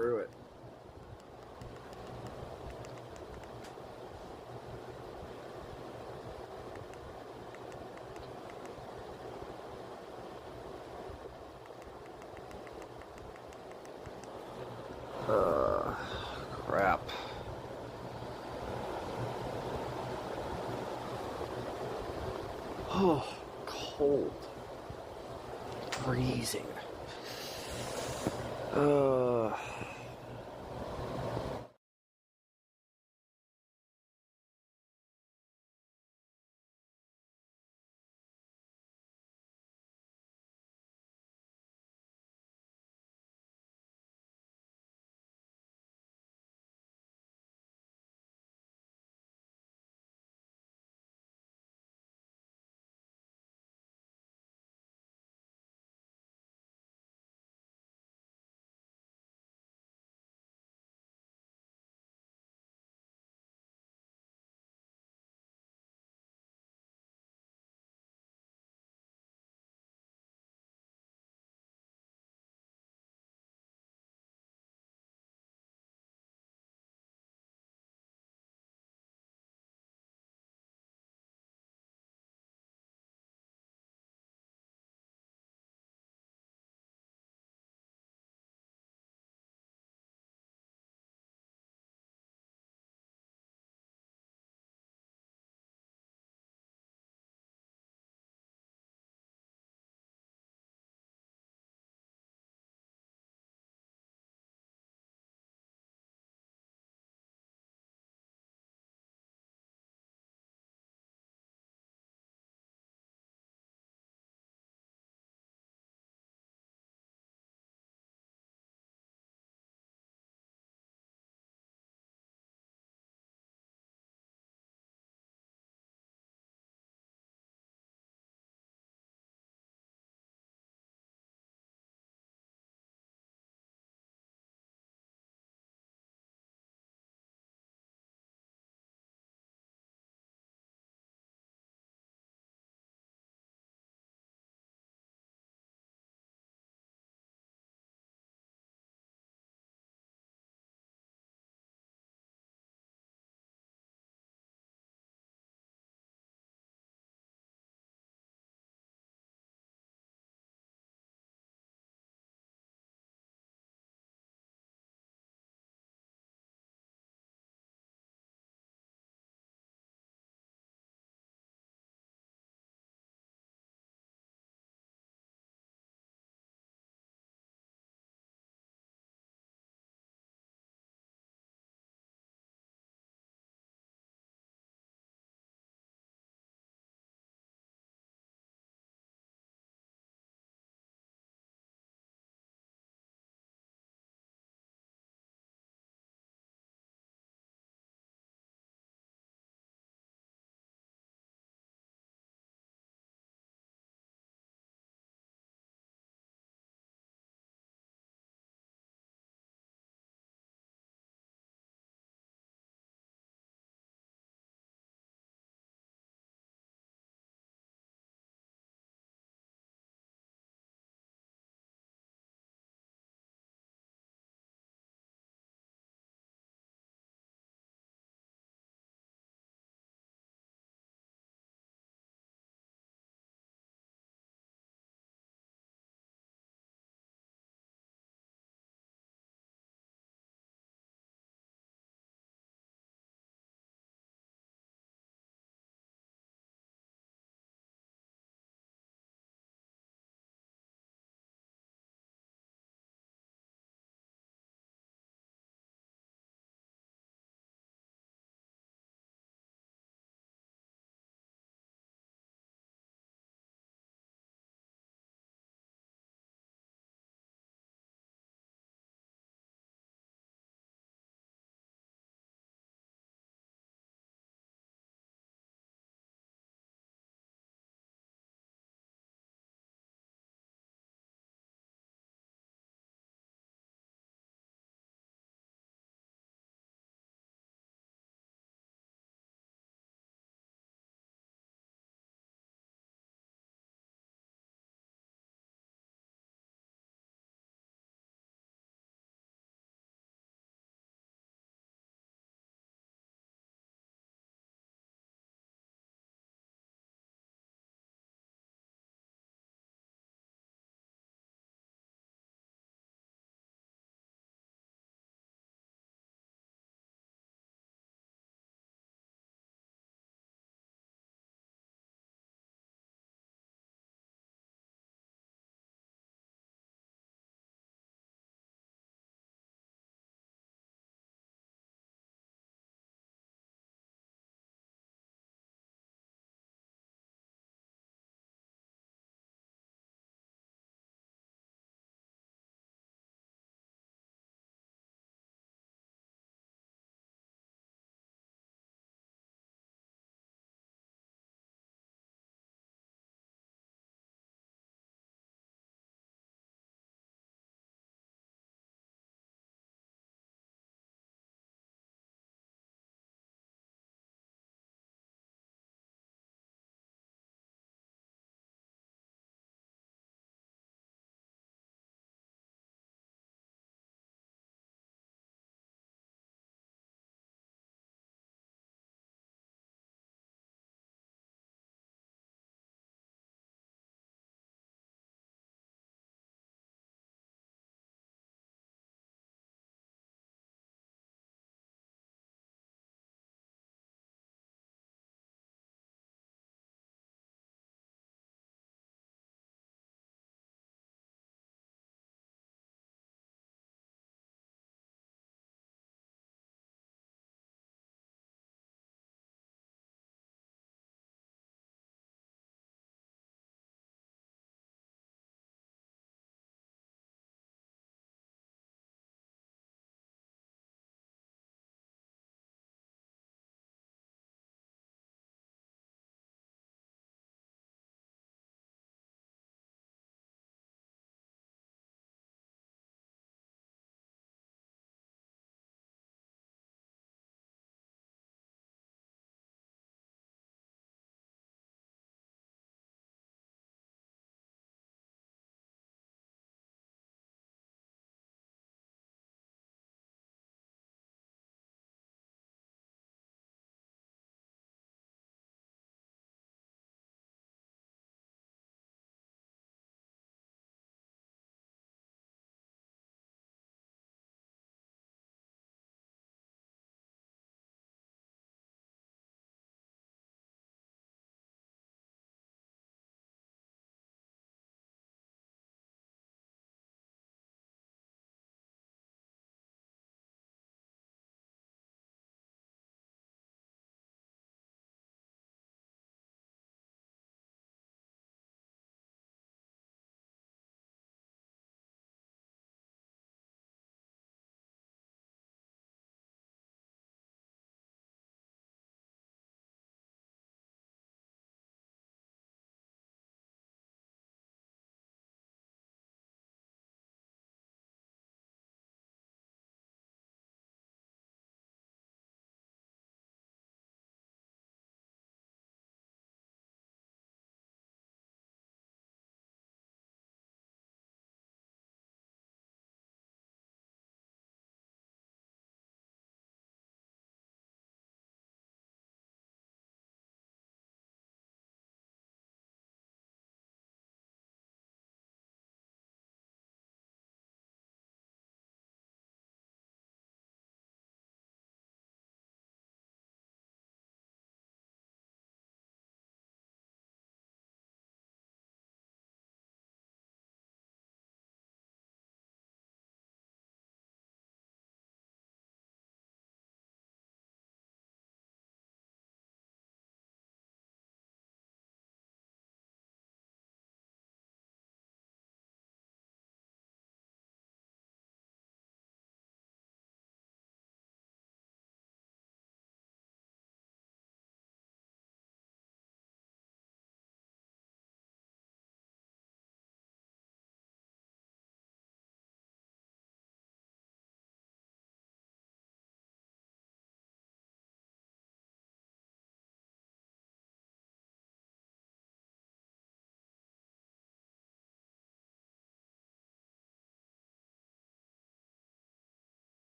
screw it. Crap. Oh, cold. Freezing.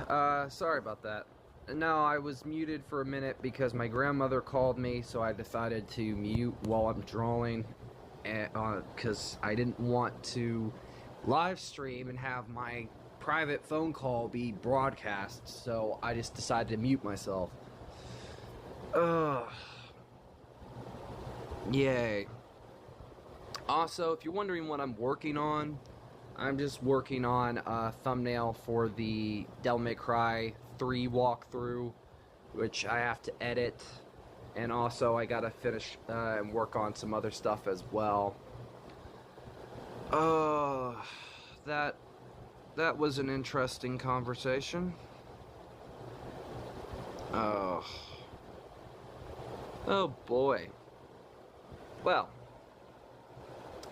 Sorry about that. No, I was muted for a minute because my grandmother called me, so I decided to mute while I'm drawing, because I didn't want to live stream and have my private phone call be broadcast, so I just decided to mute myself. Yay. Also, if you're wondering what I'm working on, I'm just working on a thumbnail for the Devil May Cry 3 walkthrough, which I have to edit, and also I gotta finish and work on some other stuff as well. That was an interesting conversation. Oh boy. Well,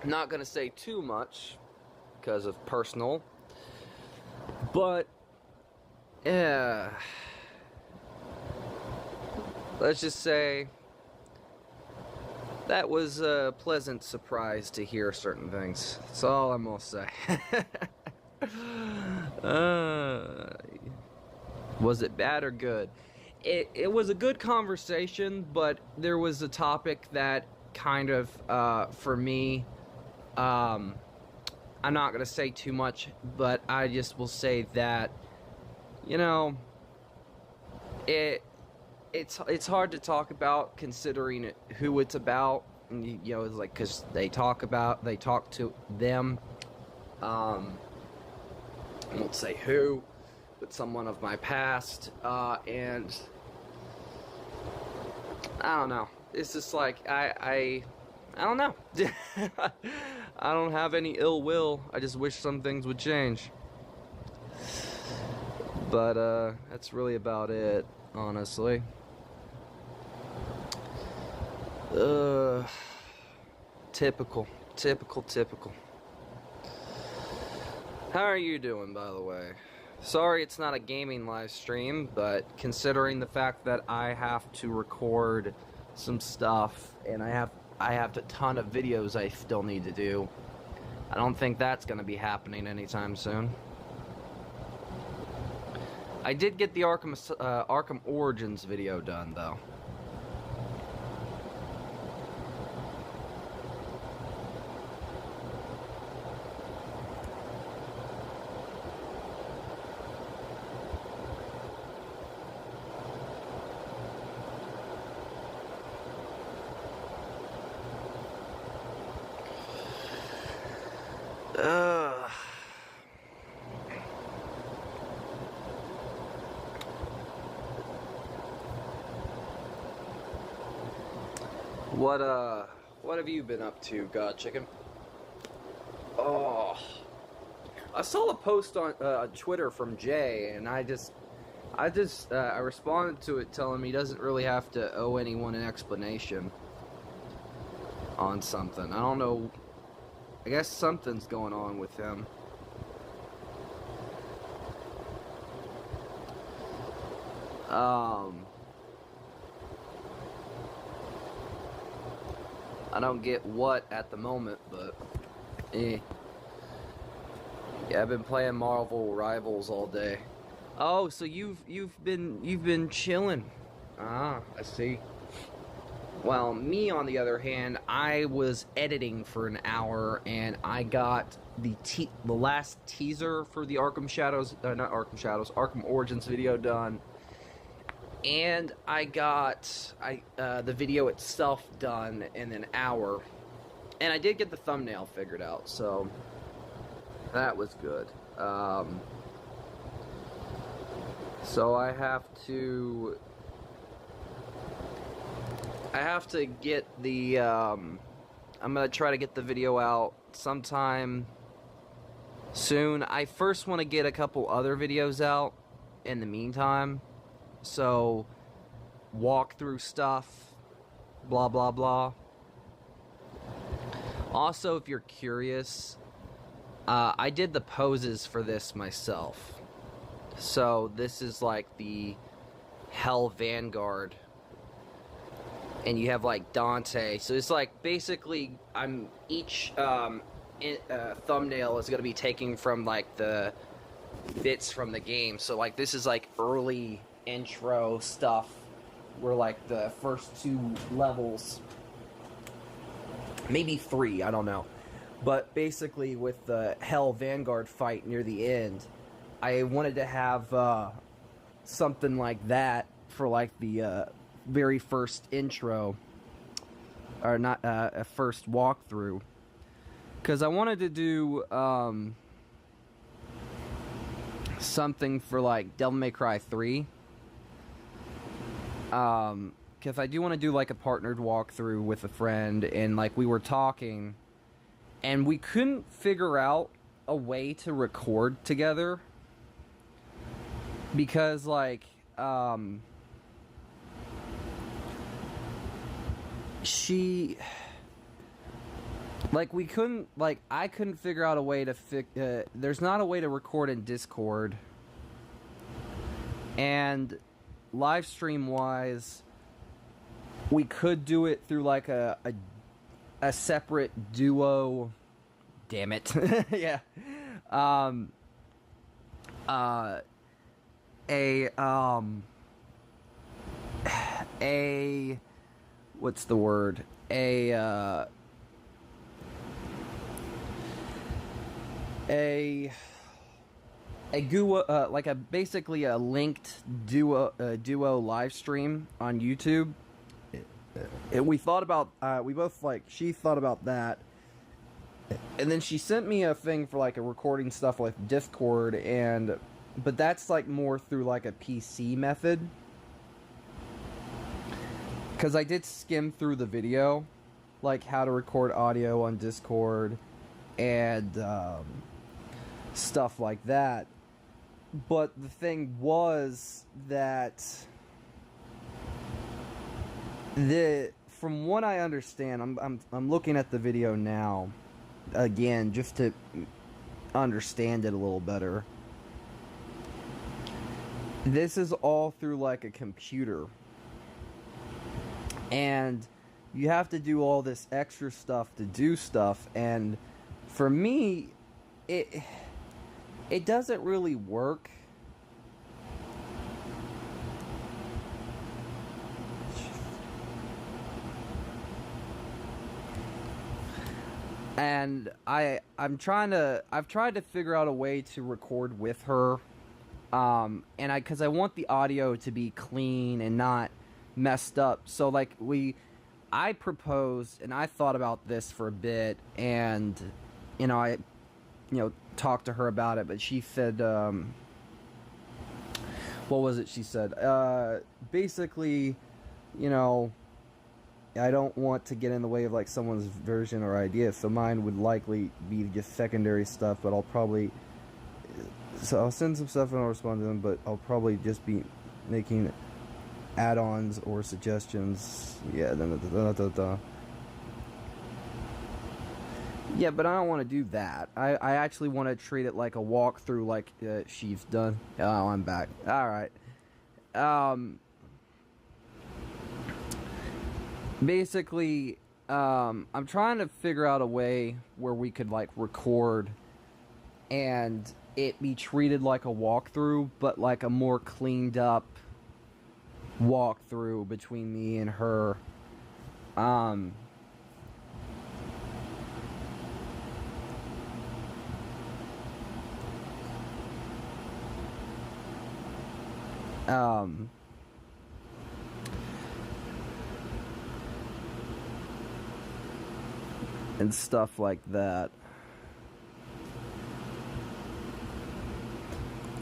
I'm not gonna say too much because of personal, but yeah, let's just say that was a pleasant surprise to hear certain things. That's all I'm gonna say. Was it bad or good? It was a good conversation, but there was a topic that kind of, for me, I'm not gonna say too much, but I just will say that, you know, it's hard to talk about considering who it's about. You know, it's like, because they talk to them. I won't say who, but someone of my past, and I don't know. It's just like I don't know. I don't have any ill will. I just wish some things would change. But that's really about it, honestly. Typical. How are you doing, by the way? Sorry it's not a gaming live stream, but considering the fact that I have to record some stuff and I have a ton of videos I still need to do, I don't think that's going to be happening anytime soon. I did get the Arkham Origins video done, though. What have you been up to, God Chicken? Oh, I saw a post on Twitter from Jay, and I responded to it telling him he doesn't really have to owe anyone an explanation on something. I don't know. I guess something's going on with him. I don't get what at the moment, but yeah, I've been playing Marvel Rivals all day. Oh, so you've been chilling. Ah, I see. Well, me on the other hand, I was editing for an hour and I got the last teaser for the Arkham Origins video done. And I got the video itself done in an hour. And I did get the thumbnail figured out, so that was good. So I have to get the I'm gonna try to get the video out sometime soon. I first want to get a couple other videos out in the meantime. So, walk through stuff, blah blah blah. Also, if you're curious, I did the poses for this myself. So, this is like the Hell Vanguard. And you have like Dante. So, it's like basically, each thumbnail is going to be taken from like the bits from the game. So like this is like early intro stuff where like the first 2 levels, maybe 3, I don't know. But basically with the Hell Vanguard fight near the end, I wanted to have something like that for like the very first intro, or not a first walkthrough, because I wanted to do something for like Devil May Cry 3, because I do want to do like a partnered walkthrough with a friend, and like we were talking and we couldn't figure out a way to record together because like she, like, we couldn't, like, I couldn't figure out a way to there's not a way to record in Discord, and live stream wise we could do it through like a separate duo, damn it. Yeah, a what's the word, a duo, like basically a linked duo live stream on YouTube. And we thought about, we both, like, she thought about that, and then she sent me a thing for like a recording stuff like Discord, but that's like more through like a PC method, because I did skim through the video, like how to record audio on Discord and stuff like that. But the thing was that from what I understand, I'm looking at the video now again just to understand it a little better. This is all through like a computer, and you have to do all this extra stuff to do stuff, and for me it doesn't really work. And I've tried to figure out a way to record with her, and because I want the audio to be clean and not messed up. So like I proposed, and I thought about this for a bit, and I talked to her about it, but she said, what was it she said? Basically, I don't want to get in the way of like someone's version or idea, so mine would likely be just secondary stuff, but I'll send some stuff and I'll respond to them, but I'll probably just be making add-ons or suggestions. Yeah, yeah, but I don't want to do that. I actually want to treat it like a walkthrough, like she's done. Oh, I'm back. Alright. Basically, I'm trying to figure out a way where we could like record and it be treated like a walkthrough, but like a more cleaned up walkthrough between me and her. And stuff like that.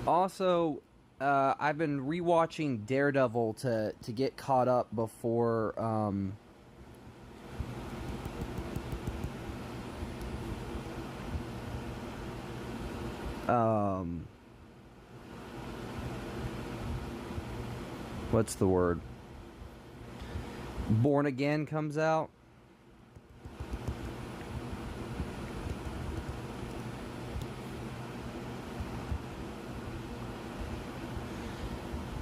Also, I've been rewatching Daredevil to get caught up before what's the word? Born Again comes out.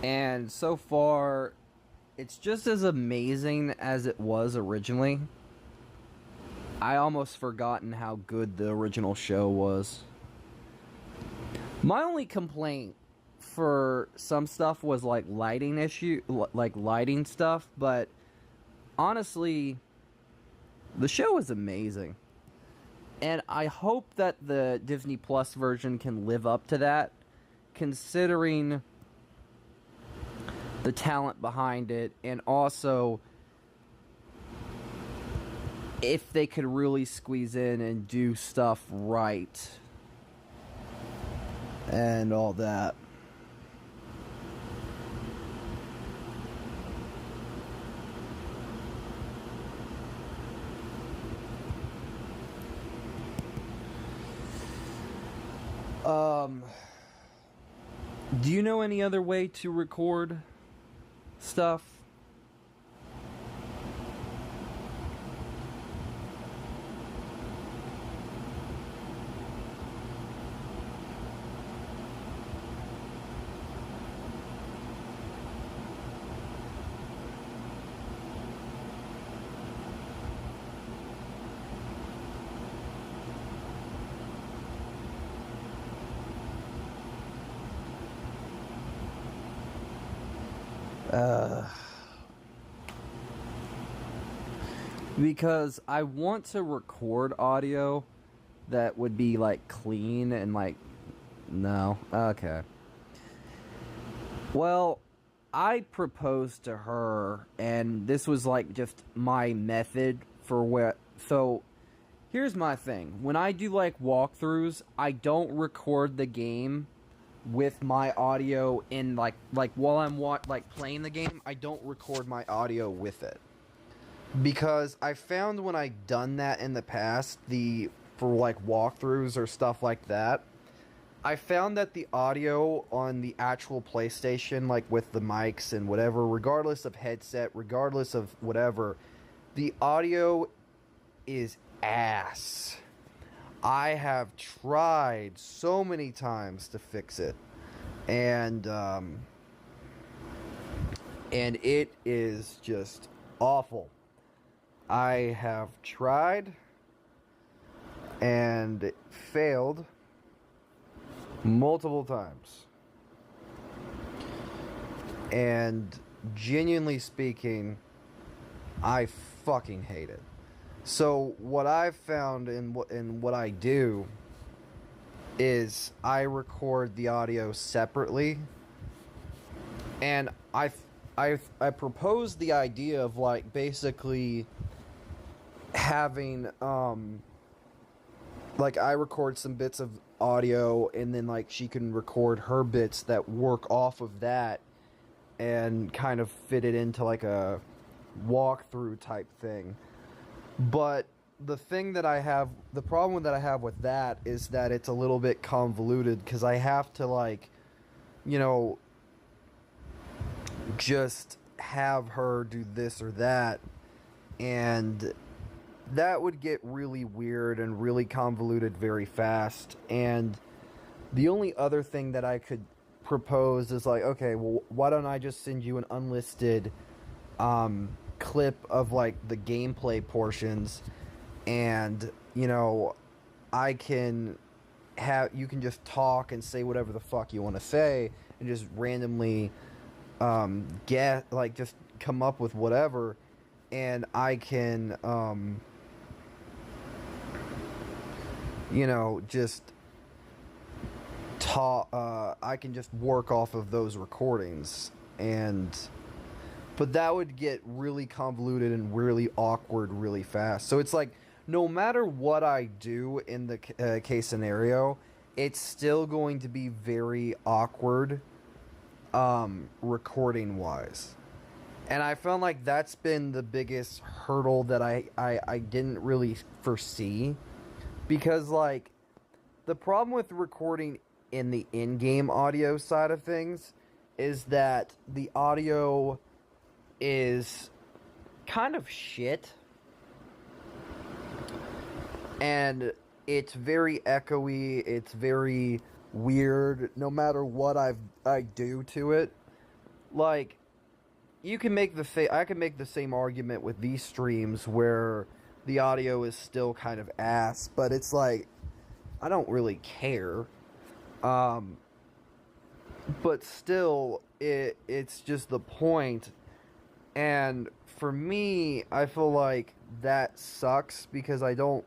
And so far, it's just as amazing as it was originally. I almost forgotten how good the original show was. My only complaint for some stuff was like lighting like lighting stuff, but honestly, the show is amazing. And I hope that the Disney Plus version can live up to that, considering the talent behind it, and also if they could really squeeze in and do stuff right and all that. Do you know any other way to record stuff? Because I want to record audio that would be like clean and like, no, okay. Well, I proposed to her, and this was like just my method for what. So here's my thing: when I do like walkthroughs, I don't record the game with my audio in like while I'm playing the game. I don't record my audio with it, because I found when I done that in the past, for like walkthroughs or stuff like that, I found that the audio on the actual PlayStation, like with the mics and whatever, regardless of headset, regardless of whatever, the audio is ass. I have tried so many times to fix it, and it is just awful. I have tried and failed multiple times. And genuinely speaking, I fucking hate it. So what I've found in what I do is I record the audio separately, and I proposed the idea of like basically having like I record some bits of audio, and then like she can record her bits that work off of that and kind of fit it into like a walkthrough type thing. But the problem that I have with that is that it's a little bit convoluted, because I have to like, you know, just have her do this or that, and that would get really weird and really convoluted very fast. And the only other thing that I could propose is like, okay, well, why don't I just send you an unlisted clip of like the gameplay portions, and you know, you can just talk and say whatever the fuck you want to say, and just randomly just come up with whatever, and I can you know, just talk. I can just work off of those recordings, but that would get really convoluted and really awkward really fast. So it's like, no matter what I do in the case scenario, it's still going to be very awkward recording wise. And I found like that's been the biggest hurdle that I didn't really foresee, because like the problem with recording in the in-game audio side of things is that the audio is kind of shit, and it's very echoey, it's very weird no matter what I do to it. Like, I can make the same argument with these streams where the audio is still kind of ass, but it's like, I don't really care. Um, but still, it's just the point. And for me, I feel like that sucks because I don't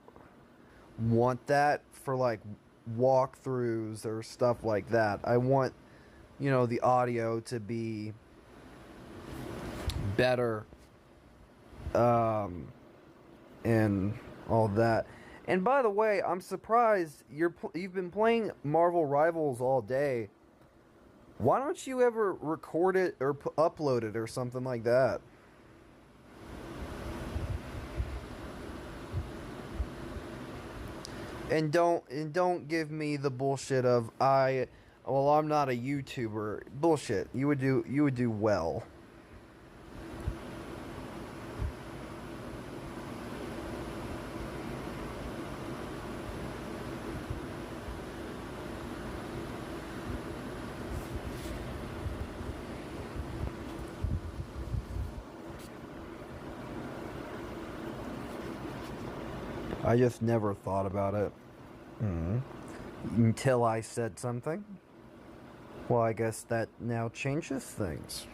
want that for like walkthroughs or stuff like that. I want, the audio to be better, and all that. And by the way, I'm surprised you've been playing Marvel Rivals all day. Why don't you ever record it or upload it or something like that? And don't give me the bullshit of I'm not a YouTuber. Bullshit. You would do well. I just never thought about it. Until I said something. Well, I guess that now changes things.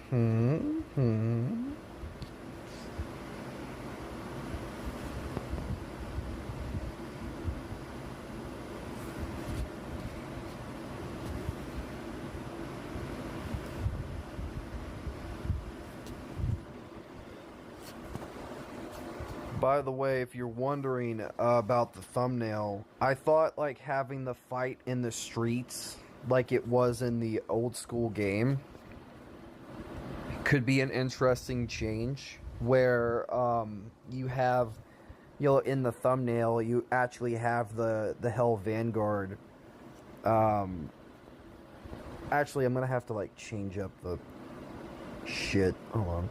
By the way, if you're wondering about the thumbnail, I thought like having the fight in the streets like it was in the old school game could be an interesting change where you have, in the thumbnail you actually have the Hell Vanguard. Actually, I'm gonna have to like change up the shit. Hold on.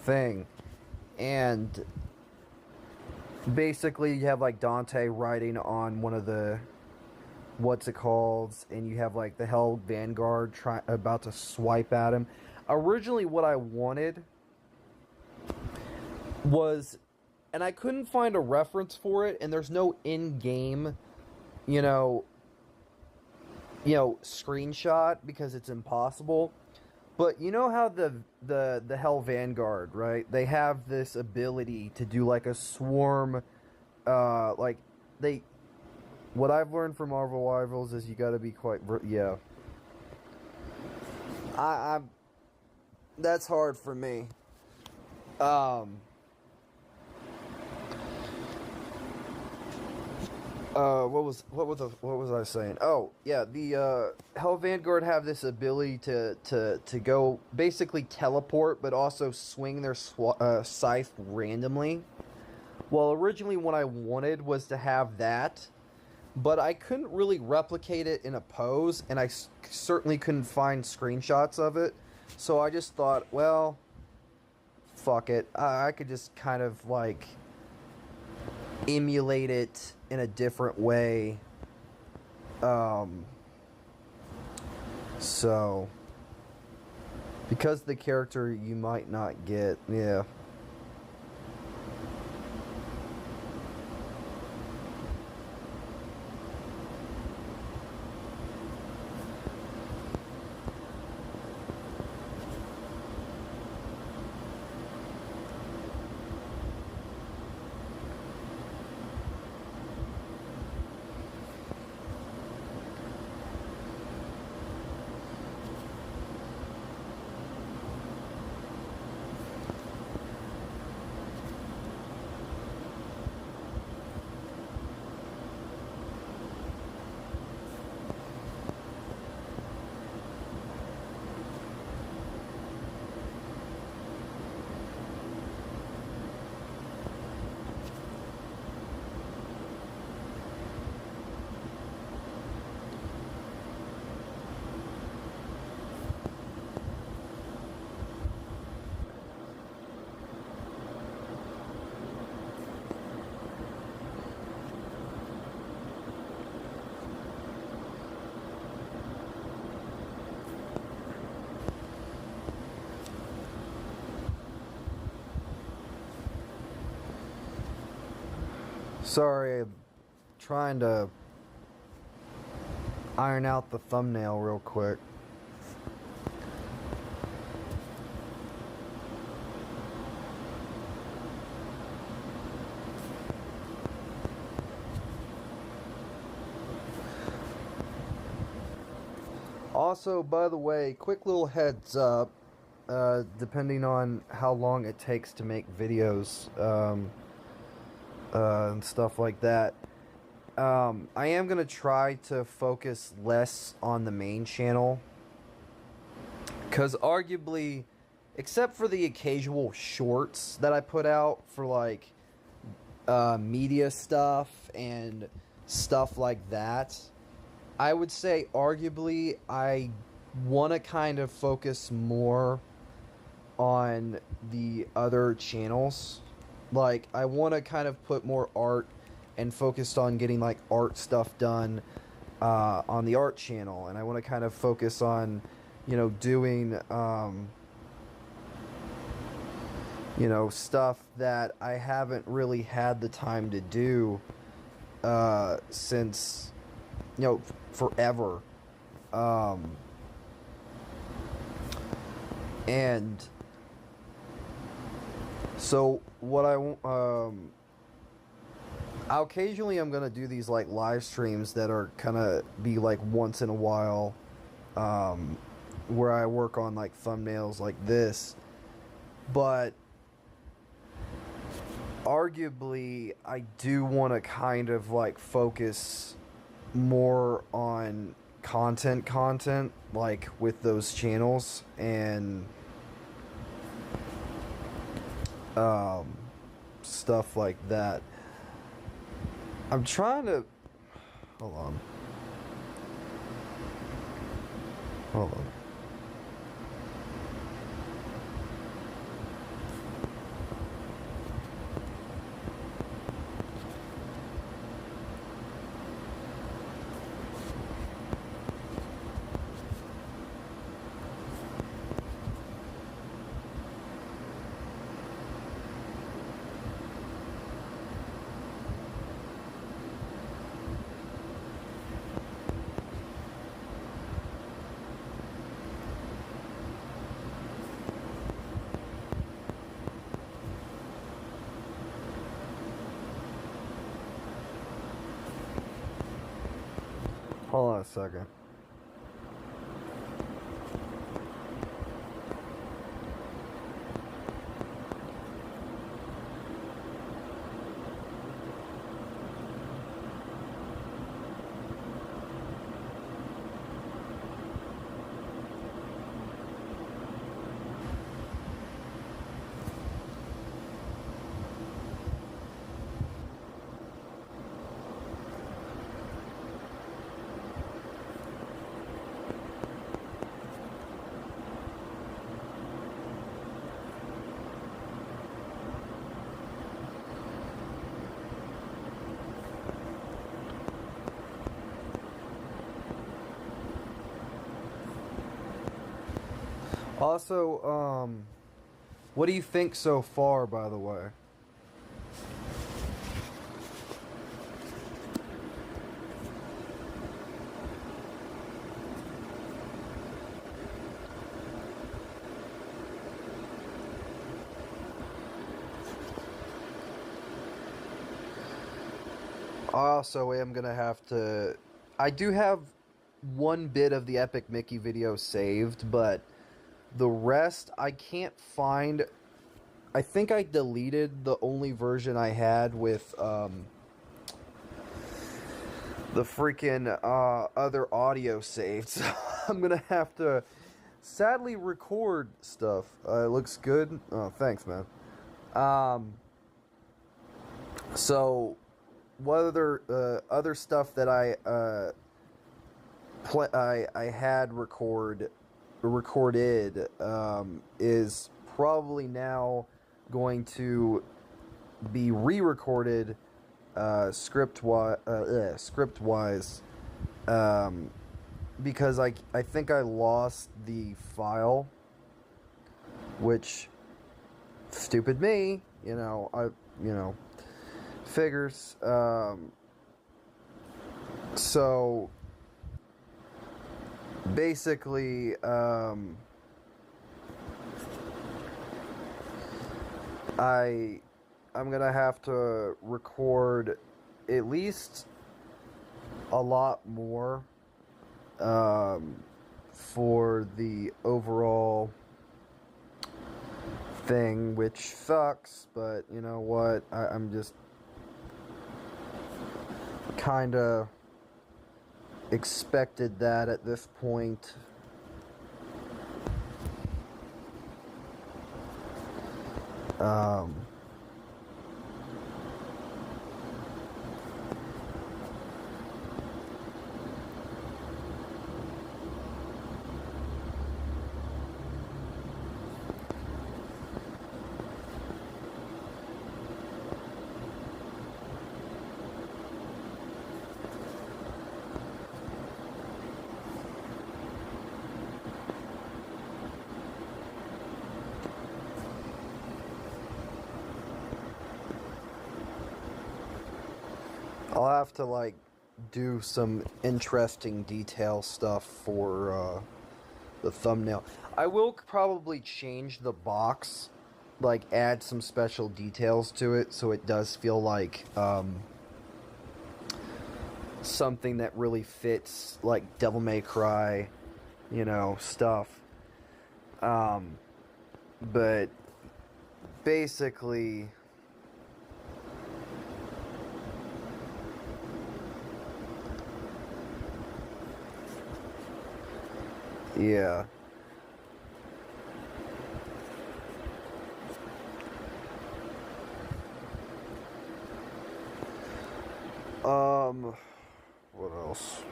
Thing. And basically you have like Dante riding on one of the what's it called, and you have like the Hell Vanguard about to swipe at him. Originally what I wanted was, and I couldn't find a reference for it, and there's no in-game screenshot because it's impossible. But you know how the Hell Vanguard, right? They have this ability to do like a swarm, what I've learned from Marvel Rivals is you gotta be quite, yeah. I'm that's hard for me. What was I saying? Oh, yeah, the Hell Vanguard have this ability to go basically teleport, but also swing their scythe randomly. Well, originally what I wanted was to have that, but I couldn't really replicate it in a pose, and I certainly couldn't find screenshots of it. So I just thought, well, fuck it. I could just kind of like emulate it in a different way. So because the character you might not get, yeah. Sorry, I'm trying to iron out the thumbnail real quick. Also, by the way, quick little heads up, depending on how long it takes to make videos and stuff like that, I am going to try to focus less on the main channel, because arguably, except for the occasional shorts that I put out for like media stuff and stuff like that, I would say arguably I want to kind of focus more on the other channels. Like, I want to kind of put more art and focused on getting like art stuff done on the art channel, and I want to kind of focus on, you know, doing you know, stuff that I haven't really had the time to do since, you know, forever. And so what occasionally I'm gonna do these like live streams that are kind of be like once in a while, where I work on like thumbnails like this, but arguably I do want to kind of like focus more on content like with those channels, and stuff like that. I'm trying to hold on. Hold on a second. Also, what do you think so far, by the way? I also am gonna have to... I do have one bit of the Epic Mickey video saved, but the rest I can't find. I think I deleted the only version I had with the freaking other audio saved. So I'm gonna have to sadly record stuff. It looks good. Oh, thanks, man. So what other stuff that I had recorded is probably now going to be re-recorded script-wise, because I think I lost the file, which, stupid me, Figures. So basically, I'm gonna have to record at least a lot more for the overall thing, which sucks, but you know what? I'm just kind of expected that at this point. I'll have to like do some interesting detail stuff for the thumbnail. I will probably change the box, like add some special details to it so it does feel like something that really fits like Devil May Cry, you know, stuff. But basically, yeah. What else?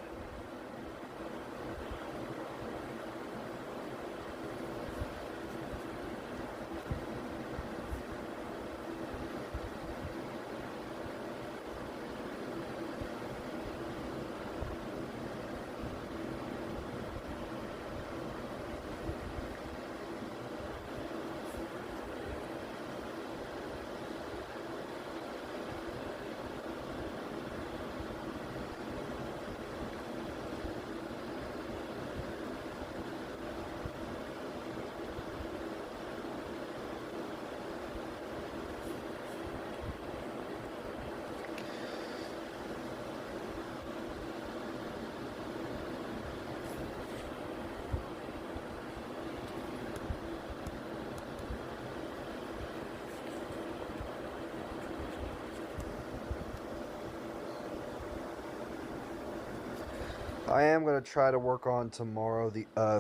I am going to try to work on tomorrow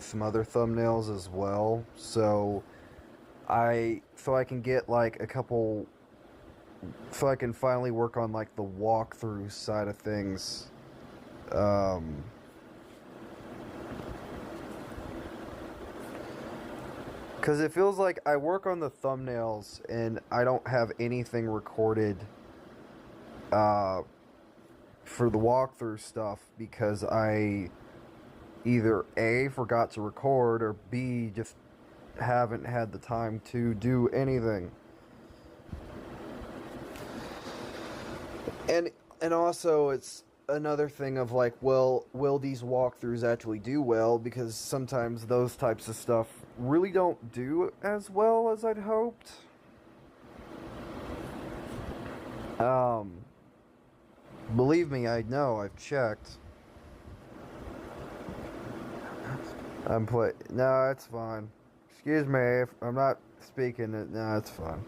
some other thumbnails as well, so I can get like a couple, so I can finally work on like the walkthrough side of things. Because it feels like I work on the thumbnails and I don't have anything recorded for the walkthrough stuff because I either A, forgot to record, or B, just haven't had the time to do anything. And also it's another thing of like, well, will these walkthroughs actually do well? Because sometimes those types of stuff really don't do as well as I'd hoped. Believe me, I know, I've checked. No, it's fine. Excuse me if I'm not speaking. No, it's fine.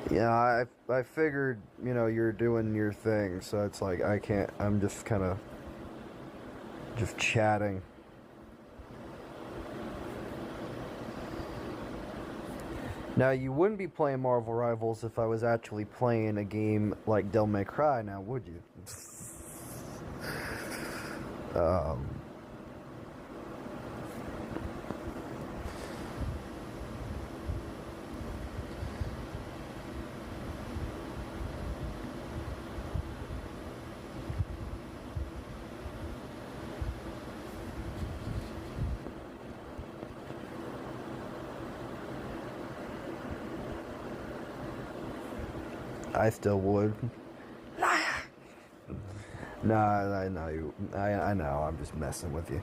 Yeah, I figured, you know, you're doing your thing, so it's like I'm just kind of just chatting. Now, you wouldn't be playing Marvel Rivals if I was actually playing a game like Devil May Cry, now would you? I still would. Liar! No, I know you. I know. I'm just messing with you.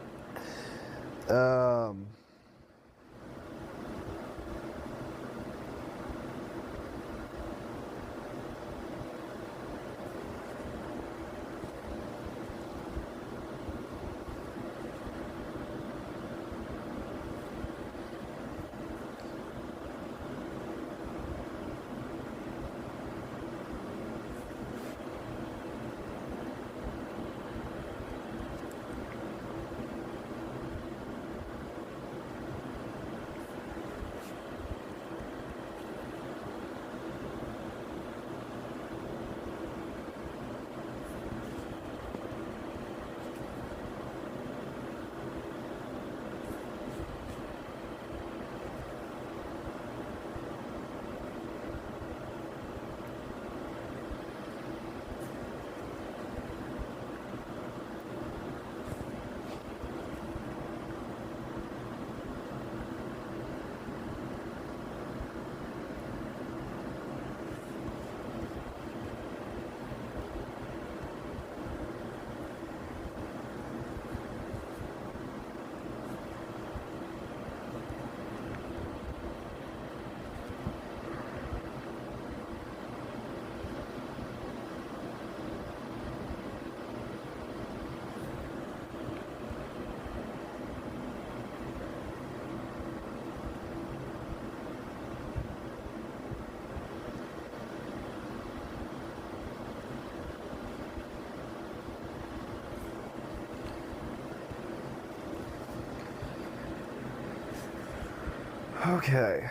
Okay,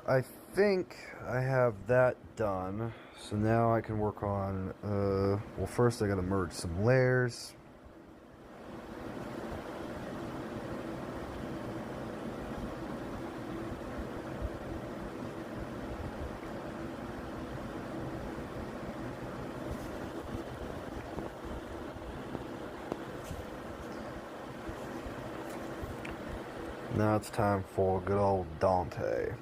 I think I have that done. So now I can work on, well, first I gotta merge some layers. Now it's time for good old Dante.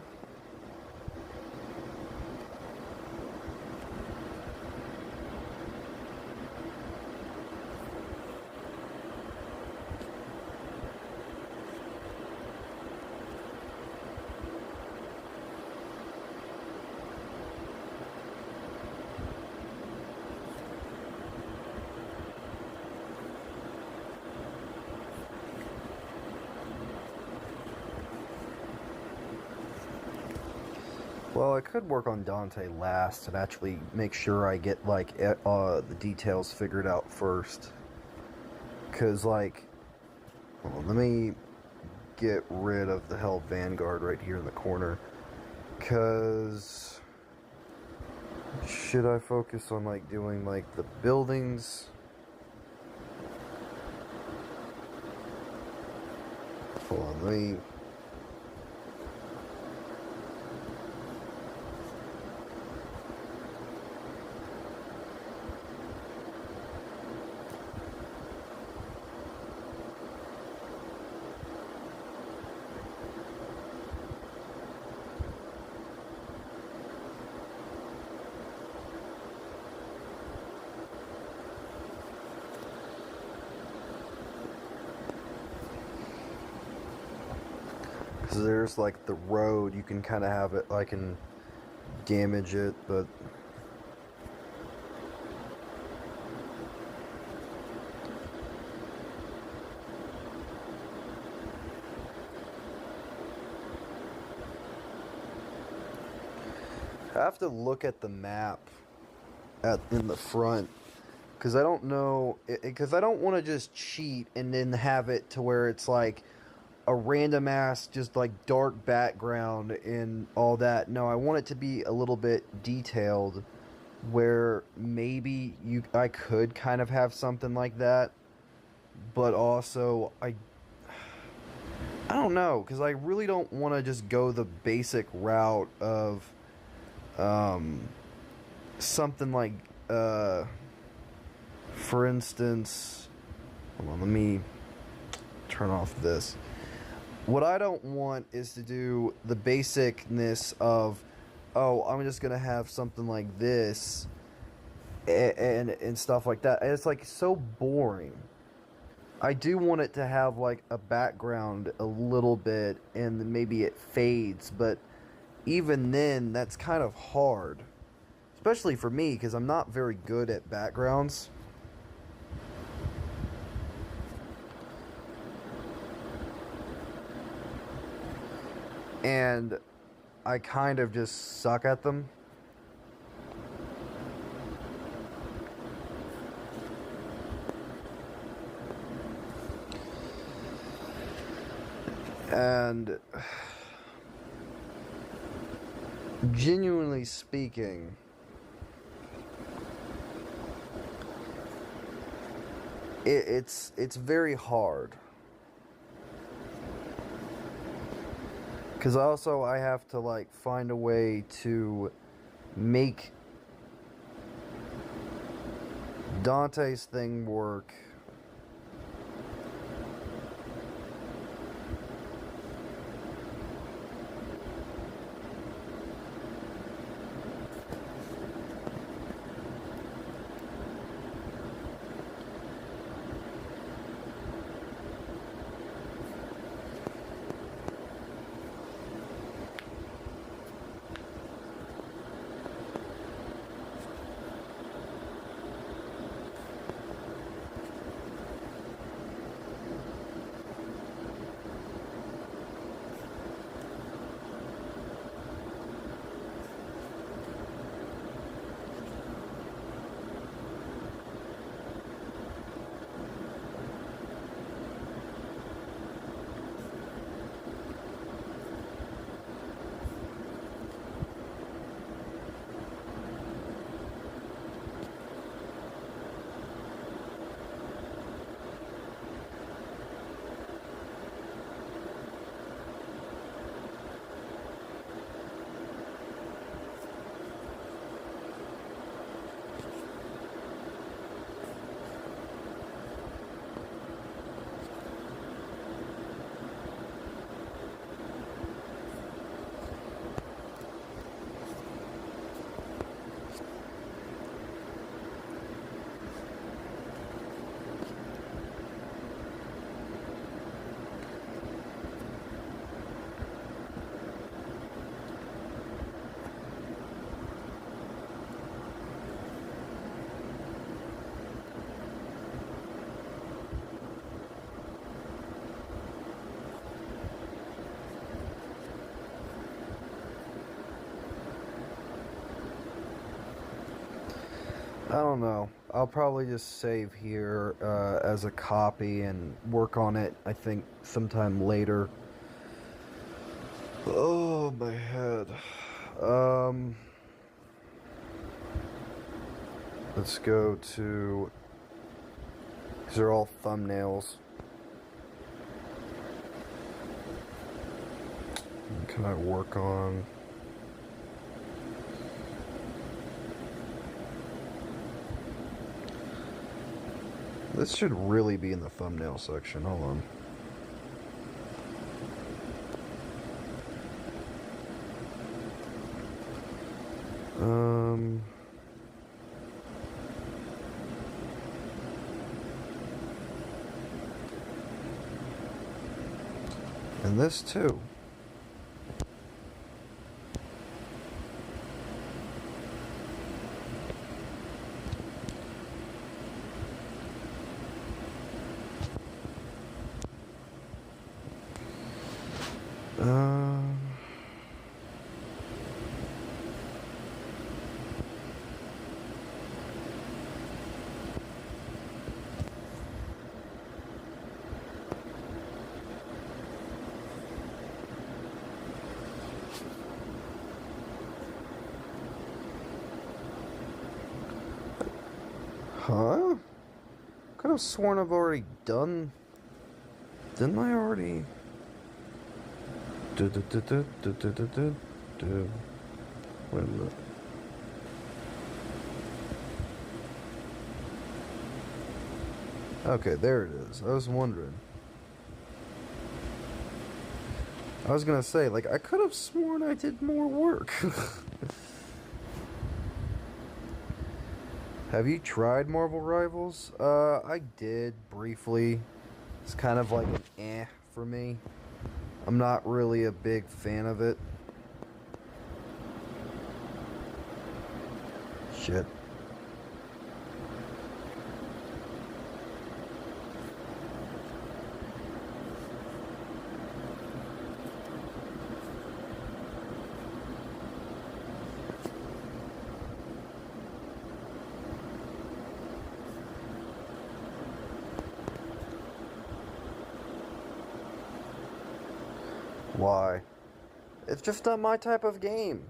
Well, I could work on Dante last and actually make sure I get, like, the details figured out first. Because, like, hold on, let me get rid of the Hell Vanguard right here in the corner. Because, should I focus on, like, doing, like, the buildings? Hold on, let me... Because there's, like, the road, you can kind of have it, I can damage it, but... I have to look at the map in the front, because I don't know, because I don't want to just cheat and then have it to where it's like a random ass just like dark background and all that. No, I want it to be a little bit detailed where maybe I could kind of have something like that, but also I don't know, because I really don't want to just go the basic route of something like for instance, hold on, let me turn off this. What I don't want is to do the basicness of, oh, I'm just gonna have something like this and stuff like that. And it's like so boring. I do want it to have like a background a little bit and then maybe it fades, but even then that's kind of hard. Especially for me because I'm not very good at backgrounds. And I kind of just suck at them. And genuinely speaking, it's very hard. Because also I have to like find a way to make Dante's thing work. I don't know. I'll probably just save here as a copy and work on it, I think, sometime later. Oh, my head. Let's go to... These are all thumbnails. What can I work on? This should really be in the thumbnail section. Hold on. And this too. Huh? Could have sworn I've already done. Didn't I already? Wait a minute. Okay, there it is. I was wondering. I was gonna say, like, I could have sworn I did more work. Have you tried Marvel Rivals? I did briefly. It's kind of like an for me. I'm not really a big fan of it. Shit. Why? It's just not my type of game.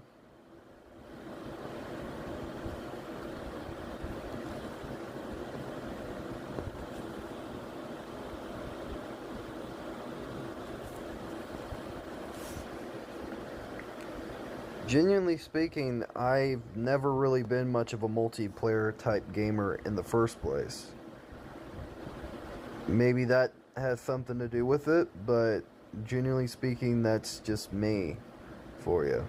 Genuinely speaking, I've never really been much of a multiplayer type gamer in the first place. Maybe that has something to do with it, but genuinely speaking, that's just me for you.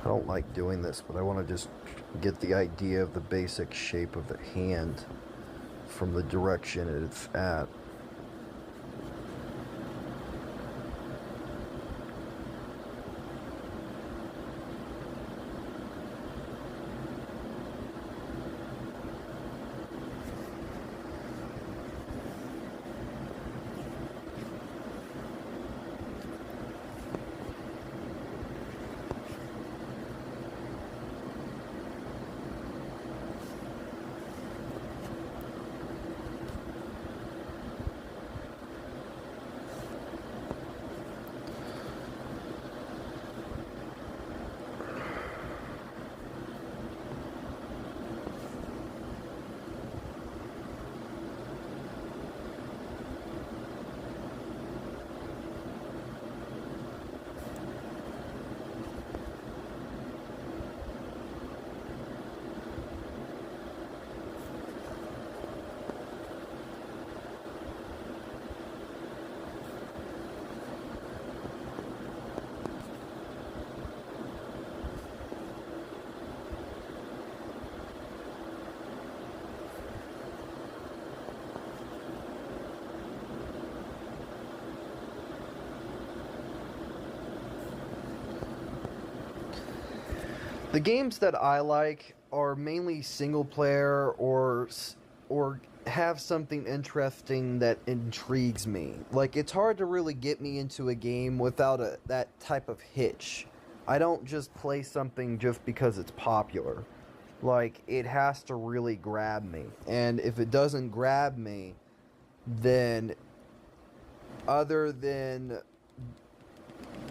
I don't like doing this, but I want to just get the idea of the basic shape of the hand from the direction it's at. The games that I like are mainly single player or have something interesting that intrigues me. Like, it's hard to really get me into a game without that type of hitch. I don't just play something just because it's popular. Like, it has to really grab me. And if it doesn't grab me, then other than,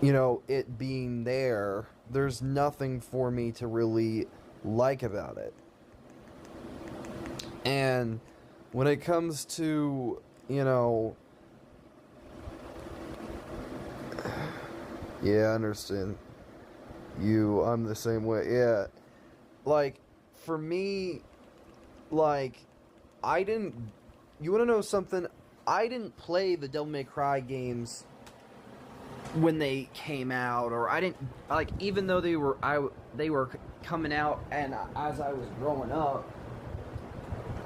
you know, it being there's nothing for me to really like about it. And when it comes to, you know, yeah, I understand. I'm the same way. Yeah. Like, for me, like, you want to know something? I didn't play the Devil May Cry games when they came out, or I didn't, like, even though they were coming out and as I was growing up,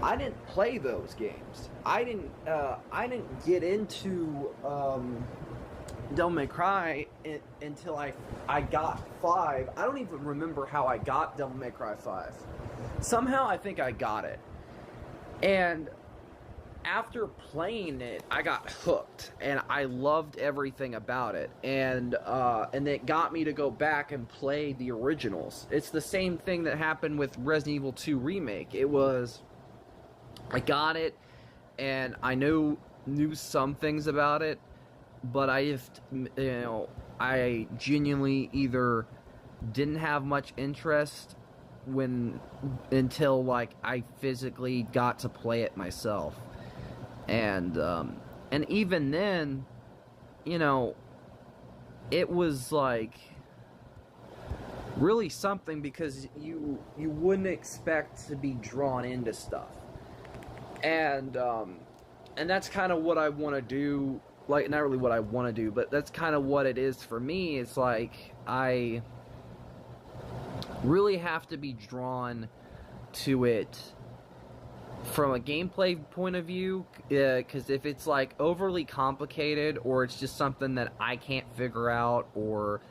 I didn't play those games. I didn't get into Devil May Cry until I got 5. I don't even remember how I got Devil May Cry 5. Somehow I think I got it. And after playing it, I got hooked, and I loved everything about it, and it got me to go back and play the originals. It's the same thing that happened with Resident Evil 2 Remake. I got it, and I knew some things about it, but I genuinely either didn't have much interest until like I physically got to play it myself. And even then, you know, it was like really something, because you wouldn't expect to be drawn into stuff. And that's kind of what I want to do. Like, not really what I want to do, but that's kind of what it is for me. It's like I really have to be drawn to it from a gameplay point of view, because if it's like overly complicated, or it's just something that I can't figure out, or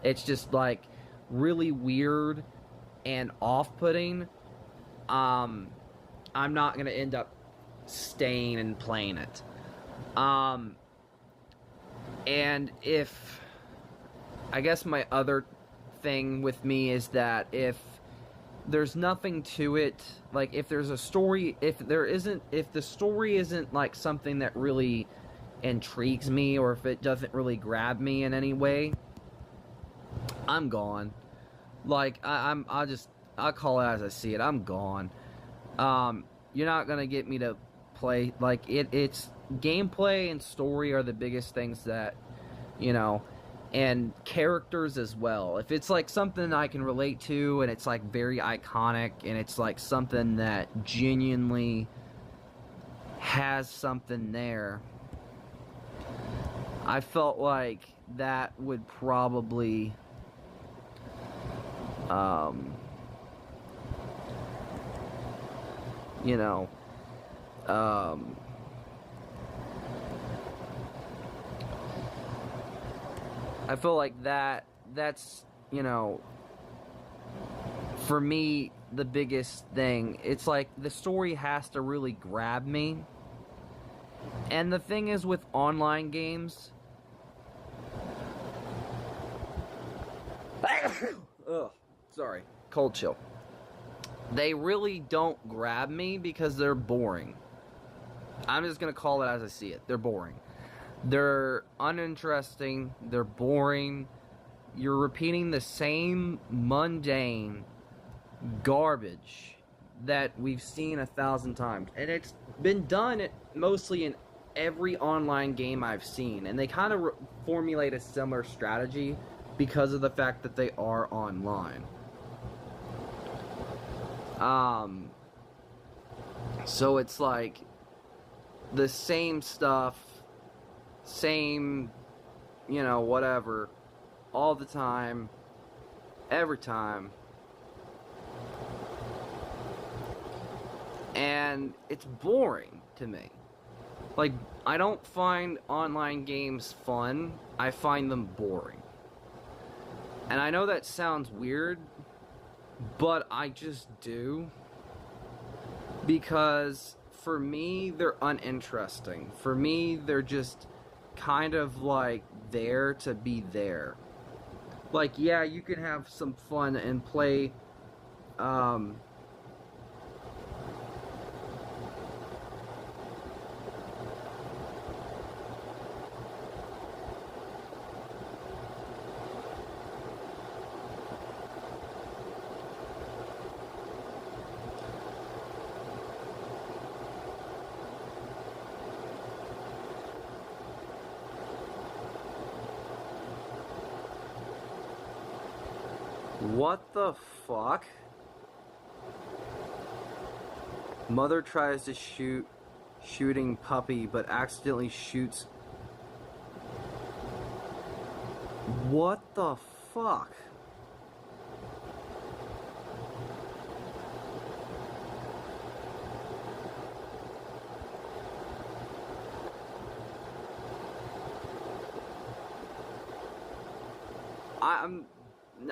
it's just like really weird and off-putting, I'm not going to end up staying and playing it. And if, I guess my other thing with me is that if there's nothing to it, like if there's a story, if the story isn't like something that really intrigues me, or if it doesn't really grab me in any way, I'm gone. Like I'll call it as I see it. I'm gone. You're not gonna get me to play like it's gameplay and story are the biggest things that, you know, and characters as well. If it's like something I can relate to, and it's like very iconic, and it's like something that genuinely has something there, I felt like that would probably you know, I feel like that's, you know, for me, the biggest thing. It's like the story has to really grab me. And the thing is with online games, ugh, sorry, cold chill. They really don't grab me because they're boring. I'm just gonna call it as I see it. They're boring. They're uninteresting, they're boring, you're repeating the same mundane garbage that we've seen 1,000 times. And it's been done mostly in every online game I've seen. And they kind of formulate a similar strategy because of the fact that they are online. So it's like the same stuff, same, you know, whatever, all the time, every time. And it's boring to me. Like, I don't find online games fun, I find them boring. And I know that sounds weird, but I just do. Because for me, they're uninteresting. For me, they're just kind of like there to be there. Like, yeah, you can have some fun and play what the fuck? Mother tries to shooting puppy, but accidentally shoots. What the fuck?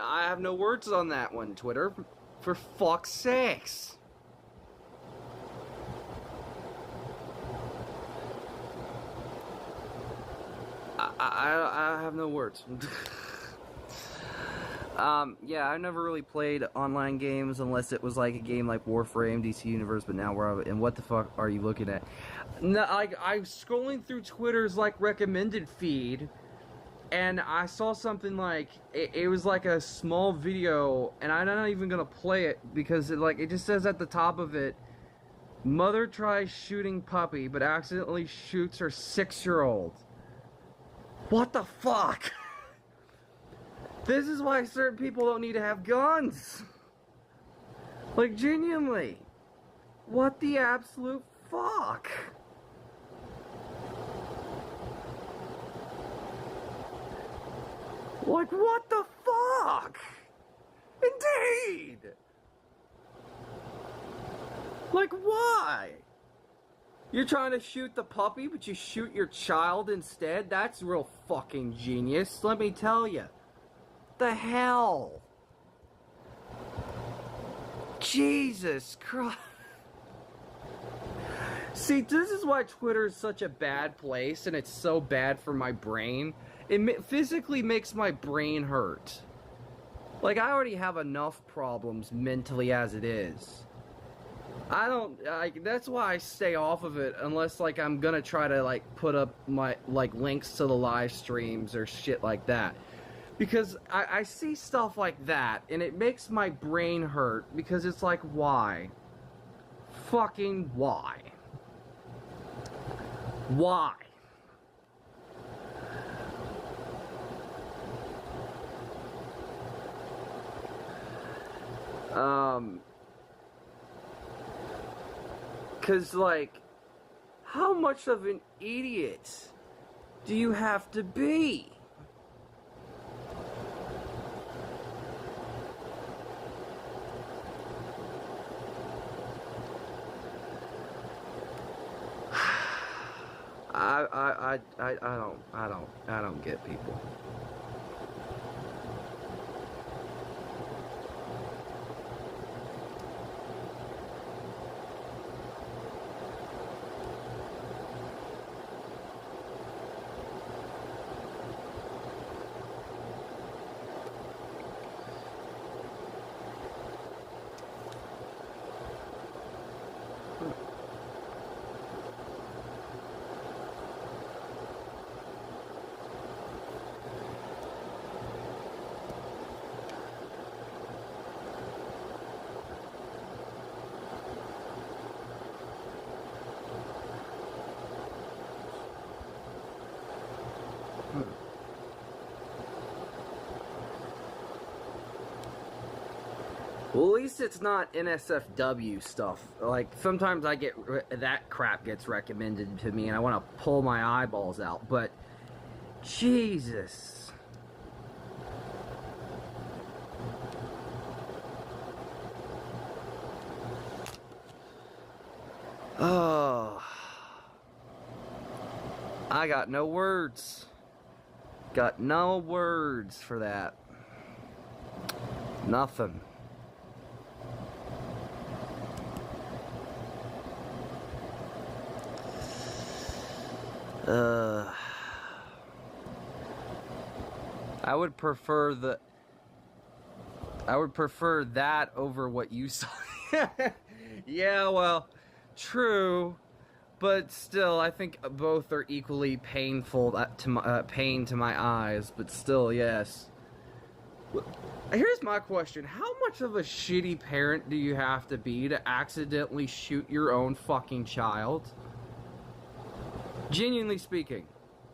I have no words on that one, Twitter. For fuck's sakes. I have no words. Yeah, I've never really played online games unless it was like a game like Warframe, DC Universe, but now we're and what the fuck are you looking at? No, I'm scrolling through Twitter's like recommended feed, And I saw something like it was like a small video, and I'm not even gonna play it because it just says at the top of it, mother tries shooting puppy but accidentally shoots her 6-year-old. What the fuck? This is why certain people don't need to have guns. Like, genuinely. What the absolute fuck? Like, what the fuck? Indeed! Like, why? You're trying to shoot the puppy, but you shoot your child instead? That's real fucking genius, let me tell you. The hell? Jesus Christ. See, this is why Twitter is such a bad place, and it's so bad for my brain. It physically makes my brain hurt. Like, I already have enough problems mentally as it is. That's why I stay off of it unless, like, I'm gonna try to, like, put up my, like, links to the live streams or shit like that. Because I see stuff like that, and it makes my brain hurt, because it's like, why? Fucking why? Why? Cause, like, how much of an idiot do you have to be? I don't get people. Well, at least it's not NSFW stuff. Like, sometimes I get that crap gets recommended to me and I want to pull my eyeballs out, but Jesus. Oh, I got no words. Got no words for that. Nothing. I would prefer that over what you saw. Yeah, well, true, but still, I think both are equally painful pain to my eyes. But still, yes. Here's my question: how much of a shitty parent do you have to be to accidentally shoot your own fucking child? Genuinely speaking,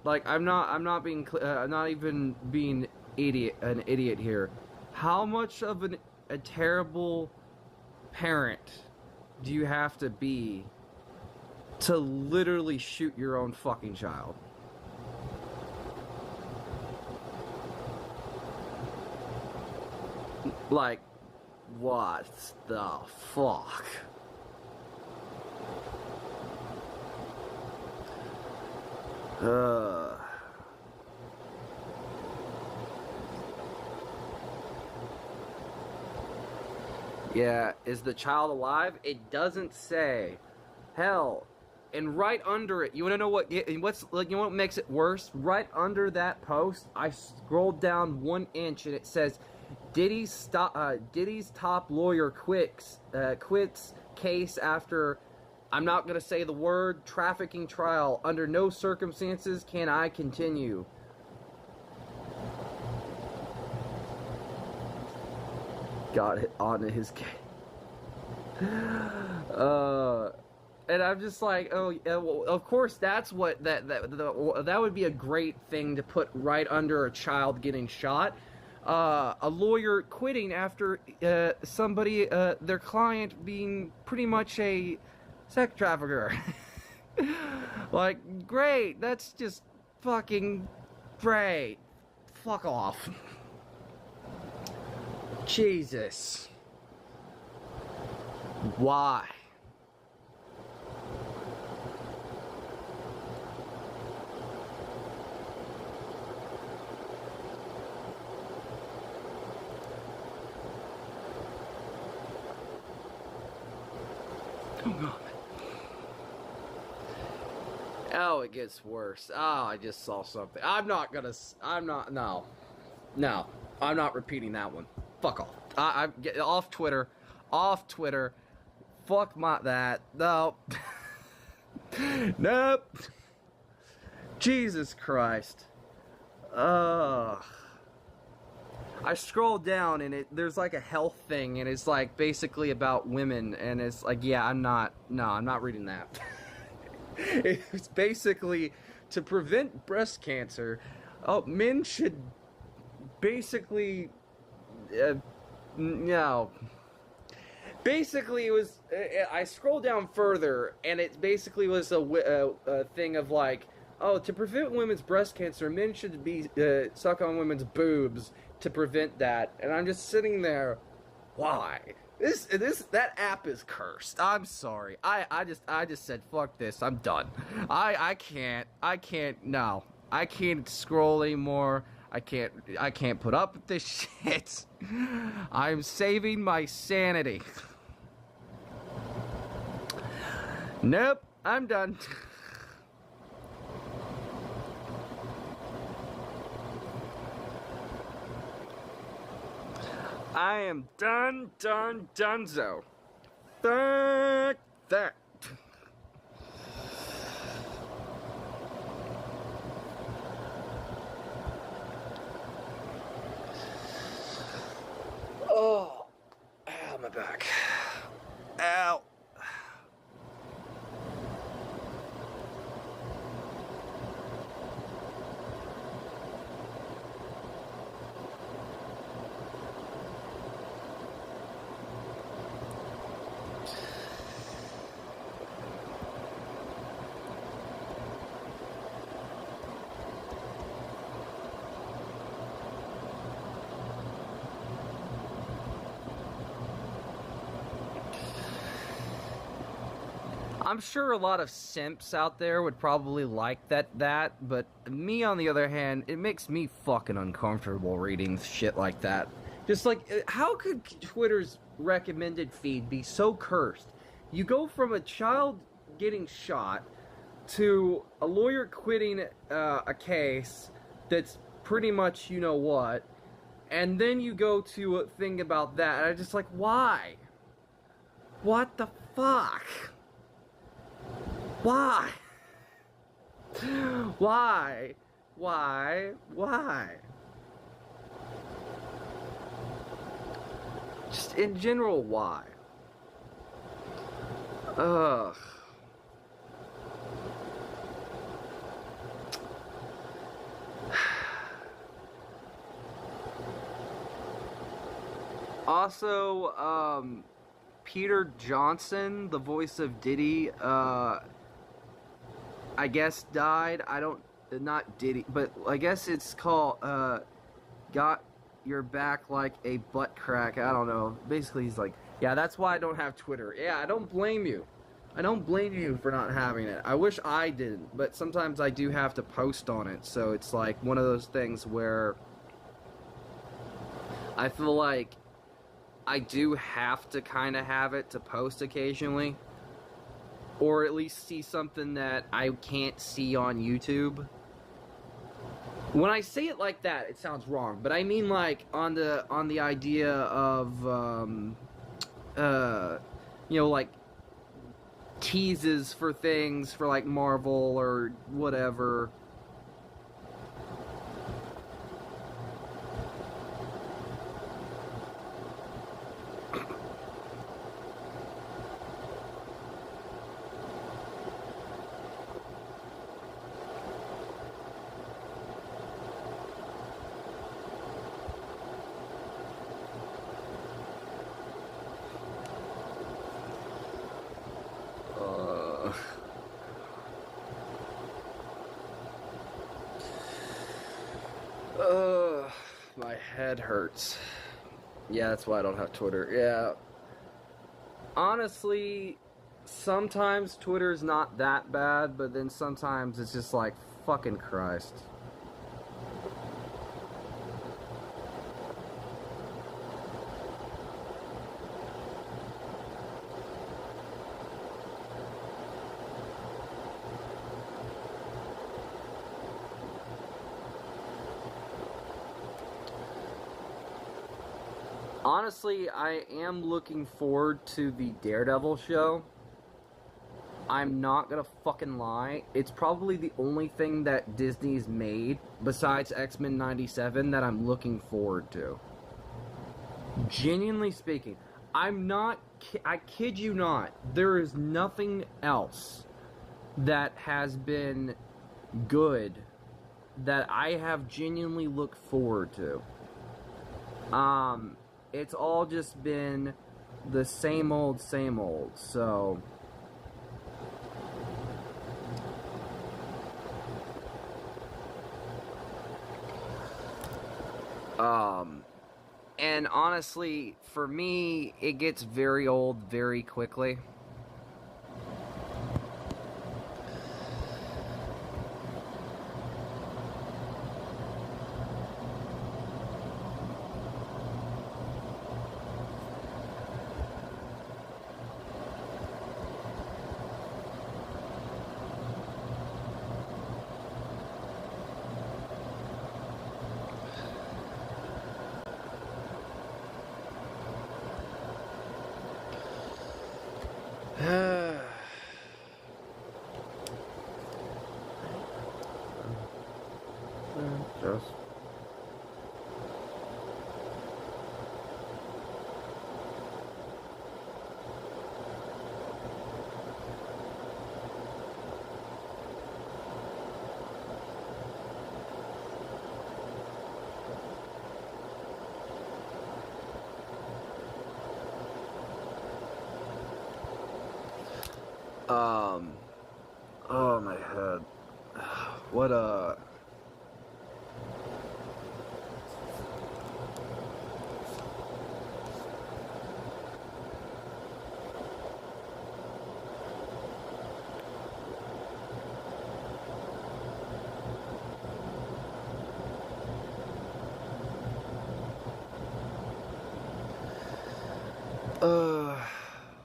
like, I'm not even being an idiot here. How much of a terrible parent do you have to be to literally shoot your own fucking child? Like, what the fuck? Yeah, is the child alive? It doesn't say. Hell, and right under it, you want to know what makes it worse? Right under that post, I scrolled down 1 inch and it says, Diddy's top lawyer quits case after, I'm not going to say the word, trafficking trial. Under no circumstances can I continue. got it onto his case. And I'm just like, oh, yeah, well, of course, that's what that would be a great thing to put right under a child getting shot. A lawyer quitting after somebody, their client, being pretty much a sex trafficker. Like, great, that's just fucking great. Fuck off. Jesus. Why? Oh god. Oh, it gets worse. Oh, I just saw something. I'm not, no. No. I'm not repeating that one. Fuck off. I'm getting off Twitter. Off Twitter. Fuck that. No. Nope. Jesus Christ. I scroll down and there's like a health thing and it's like basically about women and it's like, yeah, I'm not reading that. It's basically to prevent breast cancer. Oh, men should basically, no. Basically, it was. I scrolled down further, and it basically was a thing of like, oh, to prevent women's breast cancer, men should be suck on women's boobs to prevent that. And I'm just sitting there, why? That app is cursed. I'm sorry. I just said fuck this. I'm done. I can't. No. I can't scroll anymore. I can't put up with this shit. I'm saving my sanity. Nope, I'm done. I am donezo. Fuck that. Oh, ow, my back. Ow. I'm sure a lot of simps out there would probably like that, but me, on the other hand, it makes me fucking uncomfortable reading shit like that. Just like, how could Twitter's recommended feed be so cursed? You go from a child getting shot to a lawyer quitting a case that's pretty much you know what, and then you go to a thing about that, and I'm just like, why? What the fuck? Why? Why? Why? Why? Just in general, why? Ugh. Also, Peter Johnson, the voice of Diddy, I guess died. Not Diddy, but I guess it's called, Got Your Back Like a Butt Crack. I don't know. Basically, he's like, yeah, that's why I don't have Twitter. Yeah, I don't blame you. I don't blame you for not having it. I wish I didn't, but sometimes I do have to post on it, so it's like one of those things where I feel like I do have to kind of have it to post occasionally. Or at least see something that I can't see on YouTube. When I say it like that, it sounds wrong, but I mean like on the idea of you know, like teases for things for like Marvel or whatever. My head hurts. Yeah, that's why I don't have Twitter. Yeah. Honestly, sometimes Twitter's not that bad, but then sometimes it's just like, fucking Christ. Honestly, I am looking forward to the Daredevil show. I'm not gonna fucking lie. It's probably the only thing that Disney's made, besides X-Men 97, that I'm looking forward to. Genuinely speaking, I kid you not, there is nothing else that has been good that I have genuinely looked forward to. It's all just been the same old, so... And honestly, for me, it gets very old very quickly. Just... Oh, my head. What,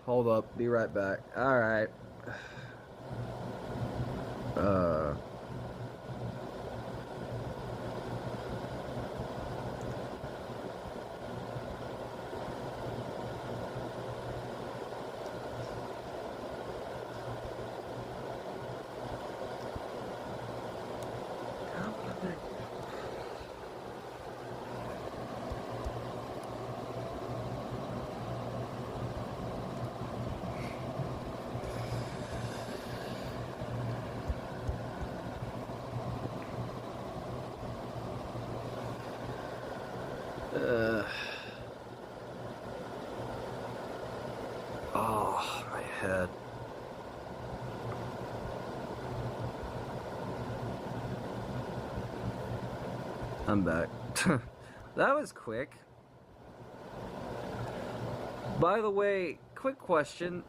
hold up, be right back. Alright. Oh, my head. I'm back. That was quick. By the way, quick question.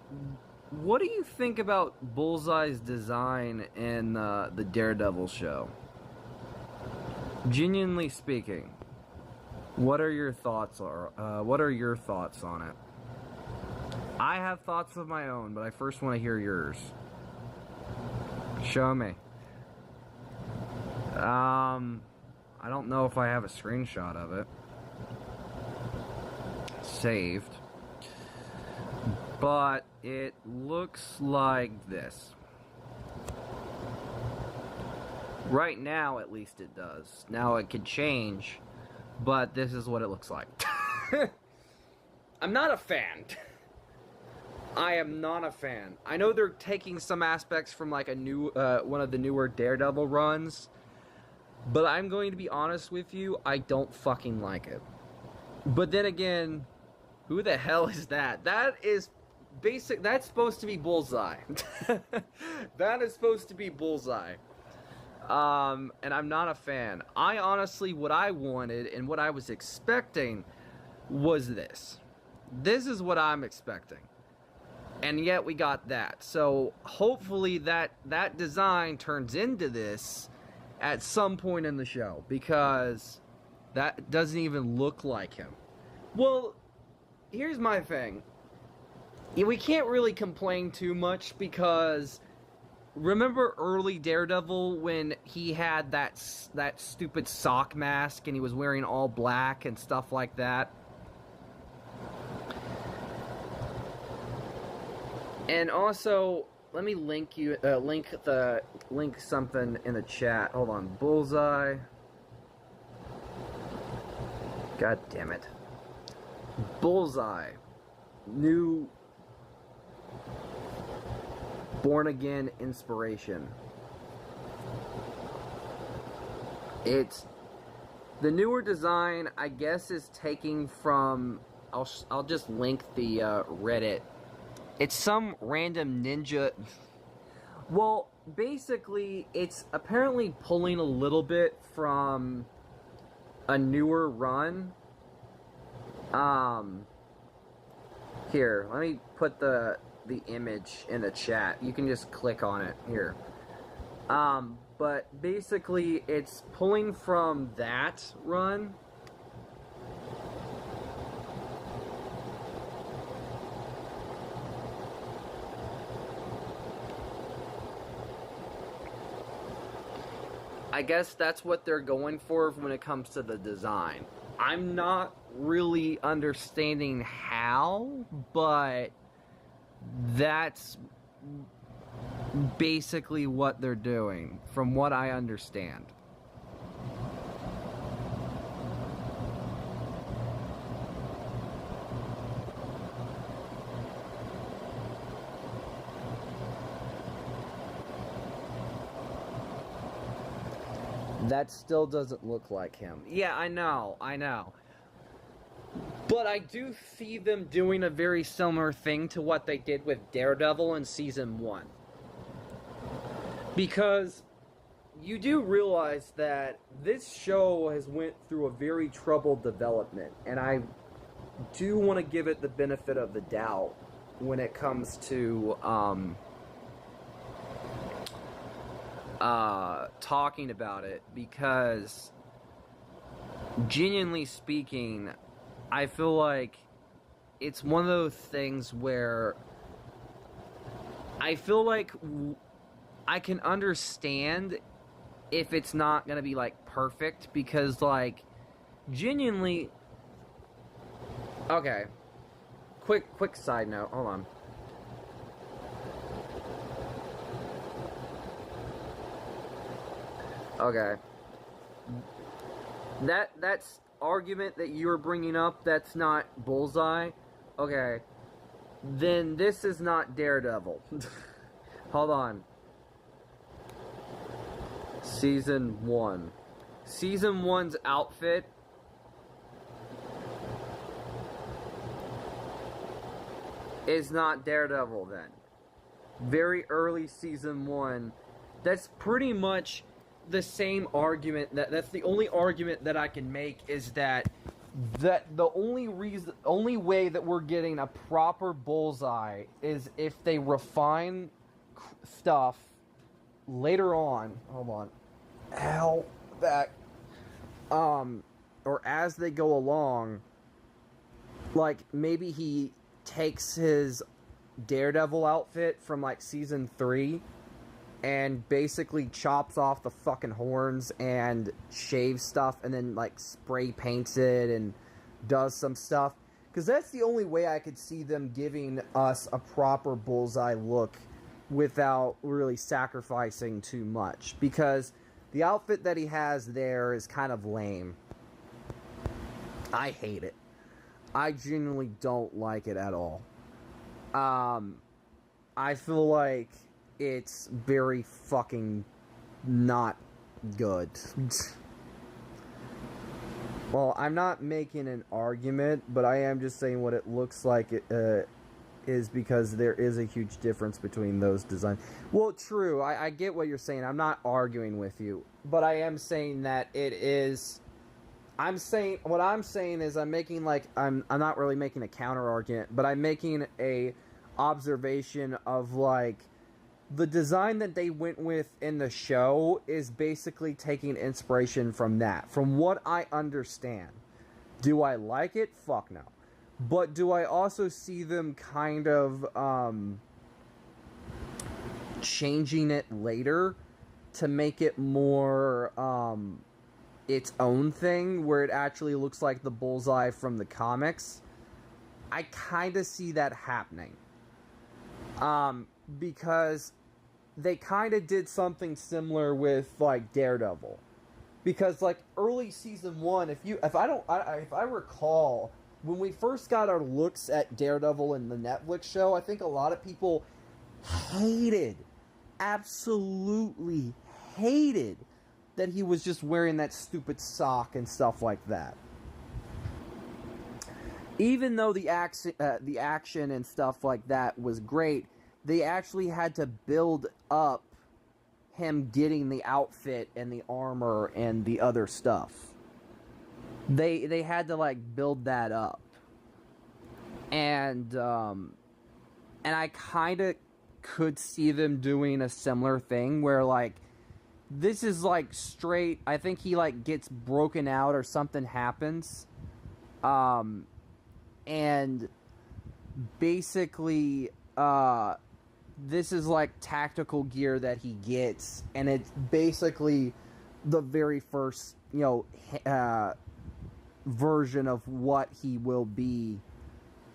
What do you think about Bullseye's design in the Daredevil show? Genuinely speaking, what are your thoughts on it? I have thoughts of my own, but I first want to hear yours. Show me. I don't know if I have a screenshot of it saved, but it looks like this. Right now, at least it does. Now it could change, but this is what it looks like. I'm not a fan. I am not a fan. I know they're taking some aspects from like a new, one of the newer Daredevil runs, but I'm going to be honest with you, I don't fucking like it. But then again, who the hell is that? That is basic. That's supposed to be Bullseye. That is supposed to be Bullseye. And I'm not a fan. I honestly, what I wanted and what I was expecting was this. This is what I'm expecting. And yet we got that. So hopefully that design turns into this at some point in the show, because that doesn't even look like him. Well, here's my thing. We can't really complain too much, because remember early Daredevil when he had that stupid sock mask and he was wearing all black and stuff like that? And also, let me link something in the chat. Hold on, Bullseye. God damn it. Bullseye. New Born Again inspiration. It's the newer design, I guess, is taking from. I'll just link the Reddit. It's some random ninja. Well, basically, it's apparently pulling a little bit from a newer run. Here, let me put the image in the chat. You can just click on it here. But basically, it's pulling from that run. I guess that's what they're going for when it comes to the design. I'm not really understanding how, but that's basically what they're doing, from what I understand. That still doesn't look like him. Yeah, I know. But I do see them doing a very similar thing to what they did with Daredevil in Season 1. Because you do realize that this show has went through a very troubled development, and I do want to give it the benefit of the doubt when it comes to talking about it, because genuinely speaking, I feel like it's one of those things where I feel like I can understand if it's not gonna be like perfect, because like genuinely, okay, quick side note, hold on. Okay. That's argument that you were bringing up, that's not Bullseye. Okay. Then this is not Daredevil. Hold on. Season 1. Season 1's outfit is not Daredevil then. Very early Season 1. That's pretty much the same argument. That's the only argument that I can make, is that the only way that we're getting a proper Bullseye is if they refine stuff later on. Hold on. Hell back. Or as they go along, like maybe he takes his Daredevil outfit from like Season 3 and basically chops off the fucking horns and shaves stuff and then like spray paints it and does some stuff, because that's the only way I could see them giving us a proper Bullseye look without really sacrificing too much, because the outfit that he has there is kind of lame. I hate it. I genuinely don't like it at all. I feel like it's very fucking not good. Well, I'm not making an argument, but I am just saying what it looks like is because there is a huge difference between those designs. Well, true, I get what you're saying. I'm not arguing with you, but I am saying that it is. What I'm saying is I'm making like I'm not really making a counter argument, but I'm making a observation of like the design that they went with in the show is basically taking inspiration from that. From what I understand. Do I like it? Fuck no. But do I also see them kind of changing it later to make it more its own thing, where it actually looks like the Bullseye from the comics? I kind of see that happening. Because they kind of did something similar with like Daredevil. Because like early season 1, if I recall, when we first got our looks at Daredevil in the Netflix show, I think a lot of people absolutely hated that he was just wearing that stupid sock and stuff like that. Even though the action and stuff like that was great, they actually had to build up him getting the outfit and the armor and the other stuff. They had to like build that up. And I kind of could see them doing a similar thing where like this is like straight, I think he like gets broken out or something happens. And basically this is like tactical gear that he gets, and it's basically the very first, version of what he will be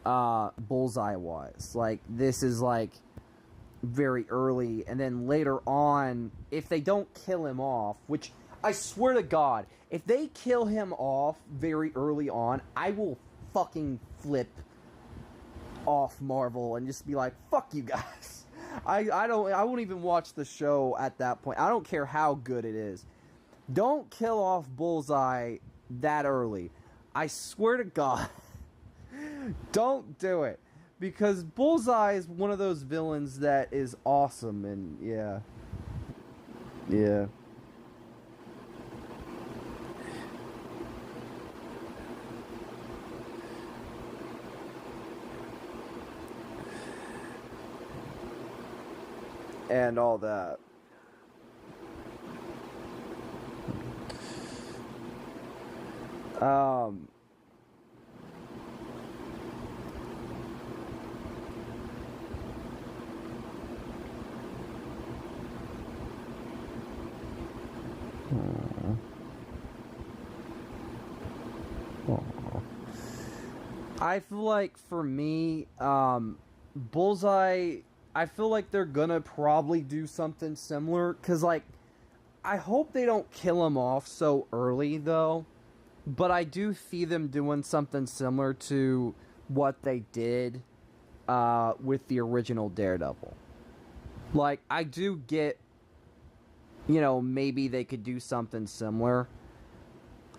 Bullseye-wise. Like, this is like very early, and then later on, if they don't kill him off, which I swear to God, if they kill him off very early on, I will fucking flip off Marvel and just be like, fuck you guys. I won't even watch the show at that point. I don't care how good it is. Don't kill off Bullseye that early. I swear to God. Don't do it. Because Bullseye is one of those villains that is awesome, and yeah. Yeah. And all that. I feel like for me, Bullseye, I feel like they're gonna probably do something similar, because like I hope they don't kill him off so early though, but I do see them doing something similar to what they did with the original Daredevil. Like, I do get, maybe they could do something similar.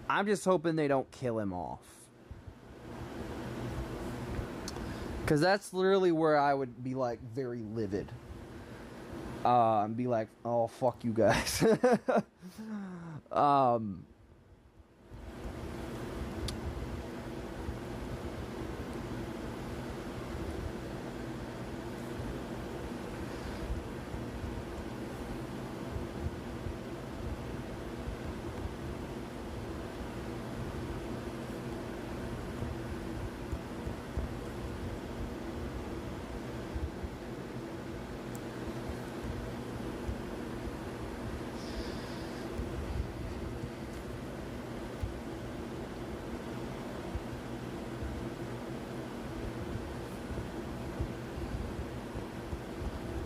I'm just hoping they don't kill him off. Because that's literally where I would be, like, very livid. And be like, oh, fuck you guys.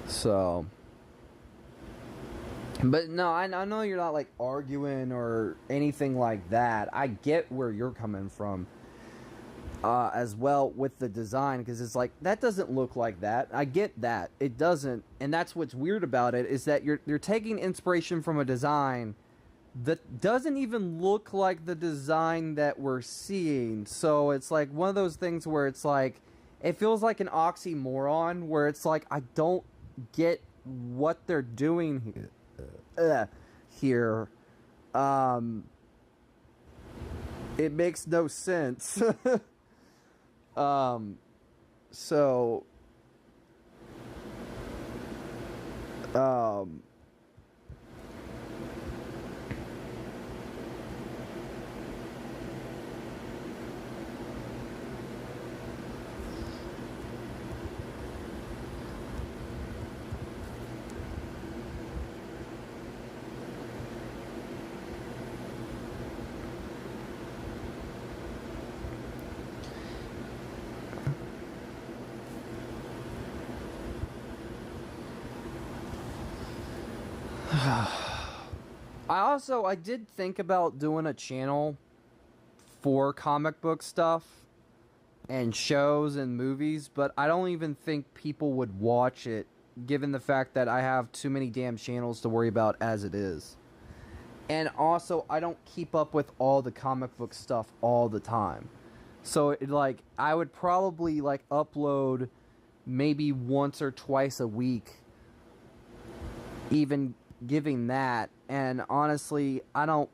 So, but no, I know you're not like arguing or anything like that. I get where you're coming from as well with the design, because it's like, that doesn't look like that. I get that. It doesn't, and that's what's weird about it, is that you're taking inspiration from a design that doesn't even look like the design that we're seeing. So it's like one of those things where it's like, it feels like an oxymoron where it's like I don't get what they're doing here. It makes no sense. So I did think about doing a channel for comic book stuff and shows and movies, but I don't even think people would watch it given the fact that I have too many damn channels to worry about as it is. And also, I don't keep up with all the comic book stuff all the time. So, like, I would probably, like, upload maybe once or twice a week, even giving that. And honestly, I don't...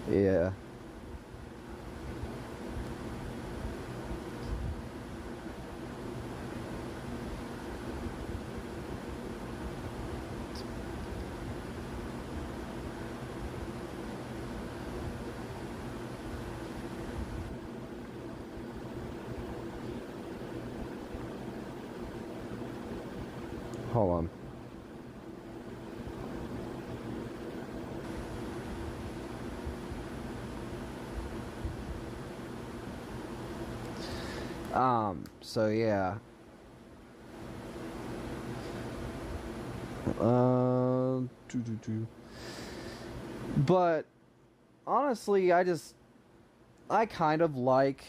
Yeah. Hold on. So yeah. But honestly, I kind of like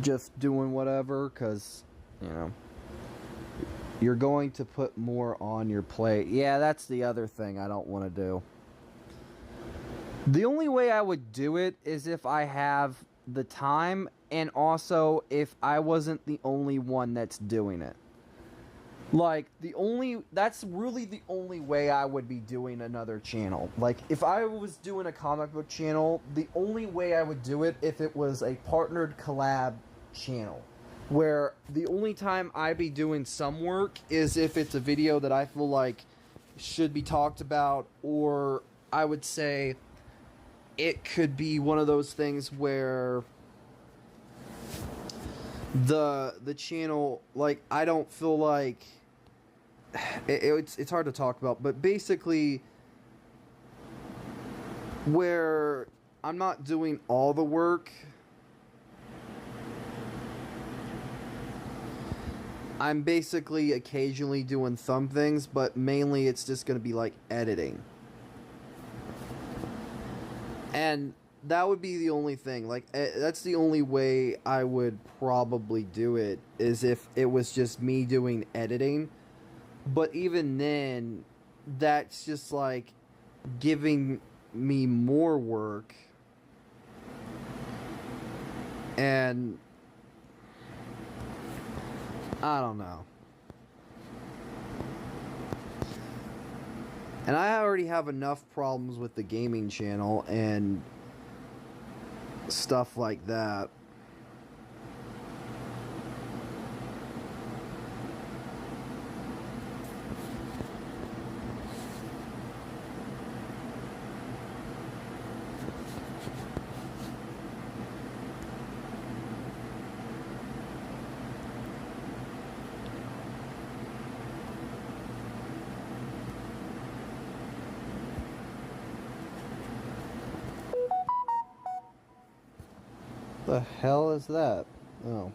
just doing whatever, because, you know, you're going to put more on your plate. Yeah, that's the other thing I don't want to do. The only way I would do it is if I have the time, and also if I wasn't the only one that's doing it. Like, that's really the only way I would be doing another channel. Like, if I was doing a comic book channel, the only way I would do it if it was a partnered collab channel. Where the only time I'd be doing some work is if it's a video that I feel like should be talked about, or I would say it could be one of those things where the channel, like, I don't feel like it's hard to talk about, but basically where I'm not doing all the work, I'm basically occasionally doing some things, but mainly it's just going to be like editing. And that would be the only thing. Like, that's the only way I would probably do it, is if it was just me doing editing. But even then, that's just like giving me more work. And I don't know. And I already have enough problems with the gaming channel and stuff like that. The hell is that? Oh.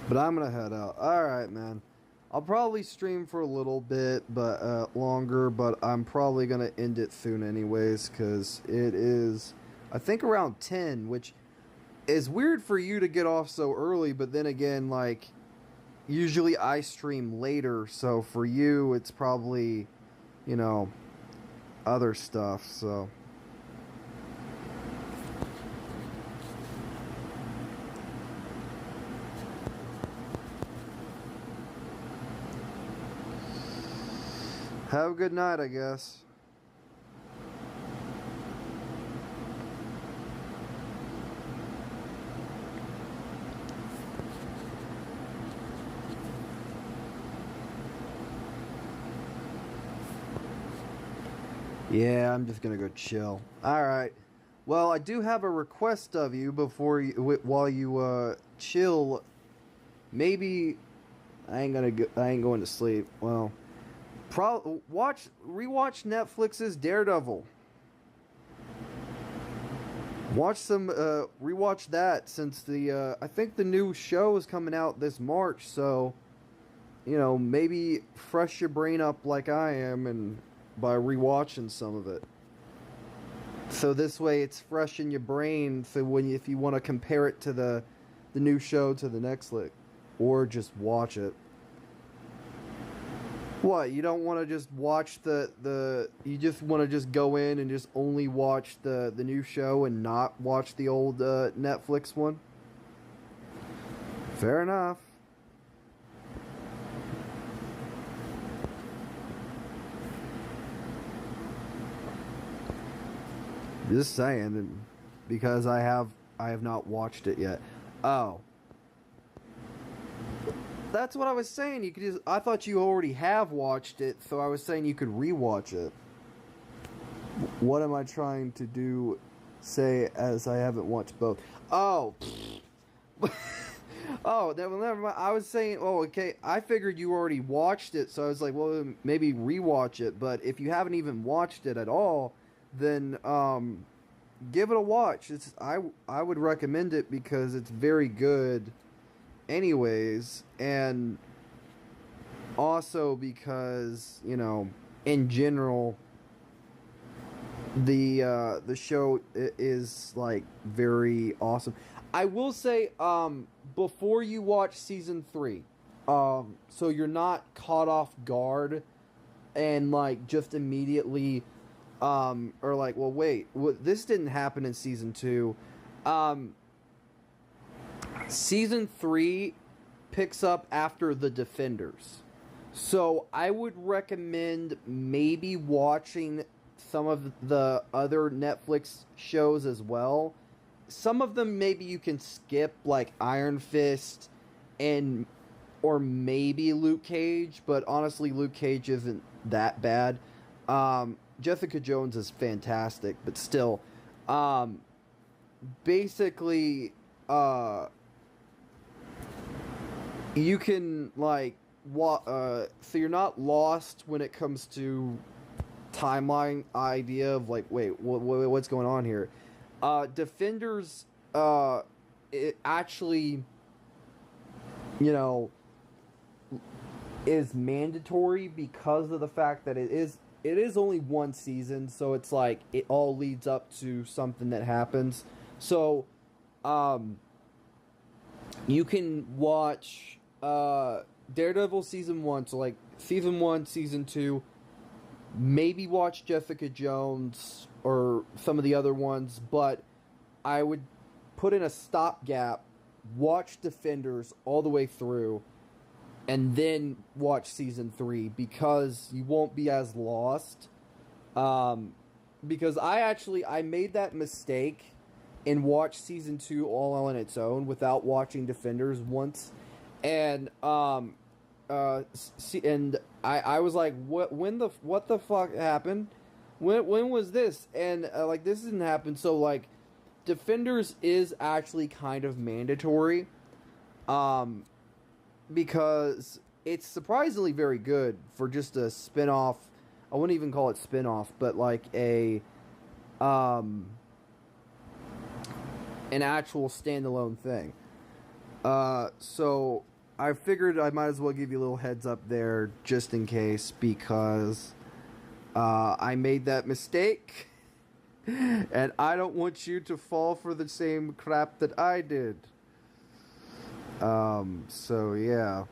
But I'm gonna head out. Alright, man. I'll probably stream for a little bit, but longer. But I'm probably gonna end it soon, anyways, because it is, I think, around 10, which is weird for you to get off so early. But then again, like, usually I stream later, so for you, it's probably, you know, other stuff. So. Have a good night, I guess. Yeah, I'm just gonna go chill. All right. Well, I do have a request of you before you, while you chill. Maybe I ain't going to sleep. Well, rewatch Netflix's Daredevil. Rewatch that, since I think the new show is coming out this March, so, you know, maybe fresh your brain up like I am, and by rewatching some of it. So this way it's fresh in your brain, so if you want to compare it to the new show to the next lick, or just watch it. What, you don't want to just watch you just want to just go in and just only watch the new show and not watch the old Netflix one? Fair enough. Just saying, because I have not watched it yet. Oh. That's what I was saying. You could just, I thought you already have watched it, so I was saying you could rewatch it. What am I trying to do? Say, as I haven't watched both. Oh. Oh, never mind. I was saying, oh, okay. I figured you already watched it, so I was like, well, maybe rewatch it. But if you haven't even watched it at all, then give it a watch. I would recommend it because it's very good. Anyways, and also because, you know, in general, the show is like very awesome. I will say, before you watch season 3, so you're not caught off guard and like just immediately, or like, well, wait, this didn't happen in season 2. Season 3 picks up after The Defenders. So I would recommend maybe watching some of the other Netflix shows as well. Some of them maybe you can skip, like Iron Fist or maybe Luke Cage, but honestly Luke Cage isn't that bad. Jessica Jones is fantastic, but still, basically, you can, like, so you're not lost when it comes to timeline idea of, like, wait, what's going on here? Defenders, it actually, you know, is mandatory because of the fact that it is only one season, so it's like, it all leads up to something that happens. So, you can watch Daredevil season 1, so like season 1, season 2, maybe watch Jessica Jones or some of the other ones, but I would put in a stopgap, watch Defenders all the way through, and then watch season 3, because you won't be as lost. Because I made that mistake and watched season 2 all on its own without watching Defenders once, and I was like, what the fuck happened? When was this? And like, this didn't happen. So like, Defenders is actually kind of mandatory, because it's surprisingly very good for just a spin-off. I wouldn't even call it spin-off, but like an actual standalone thing. So I figured I might as well give you a little heads up there just in case, because I made that mistake and I don't want you to fall for the same crap that I did. So yeah.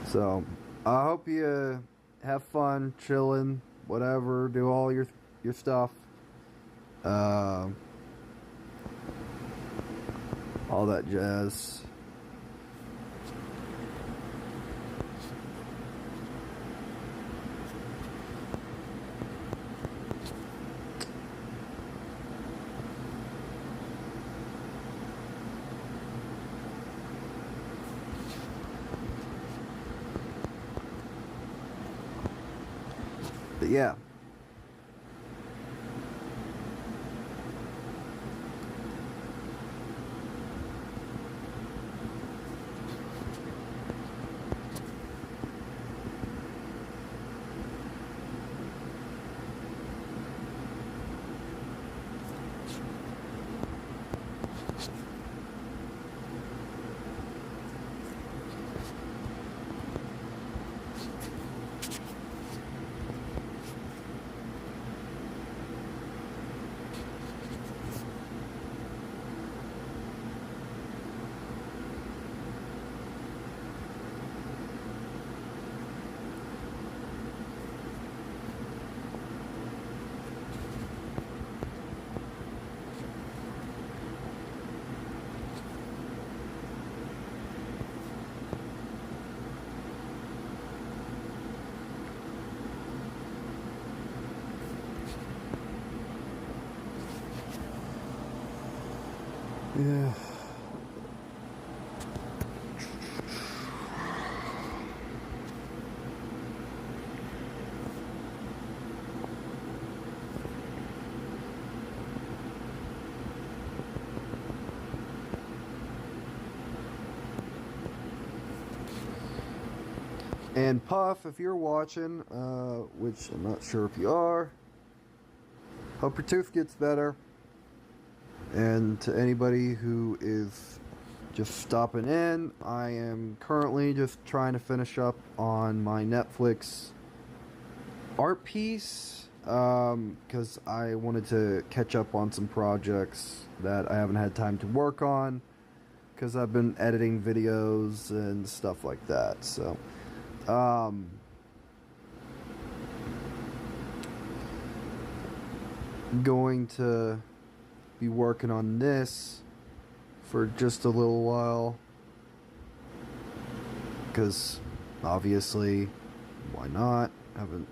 So, I hope you have fun, chilling, whatever, do all your stuff. All that jazz. But yeah. Yeah. And Puff, if you're watching, which I'm not sure if you are, hope your tooth gets better. And to anybody who is just stopping in, I am currently just trying to finish up on my Netflix art piece, because I wanted to catch up on some projects that I haven't had time to work on, because I've been editing videos and stuff like that. So going to be working on this for just a little while, because obviously, why not? Haven't.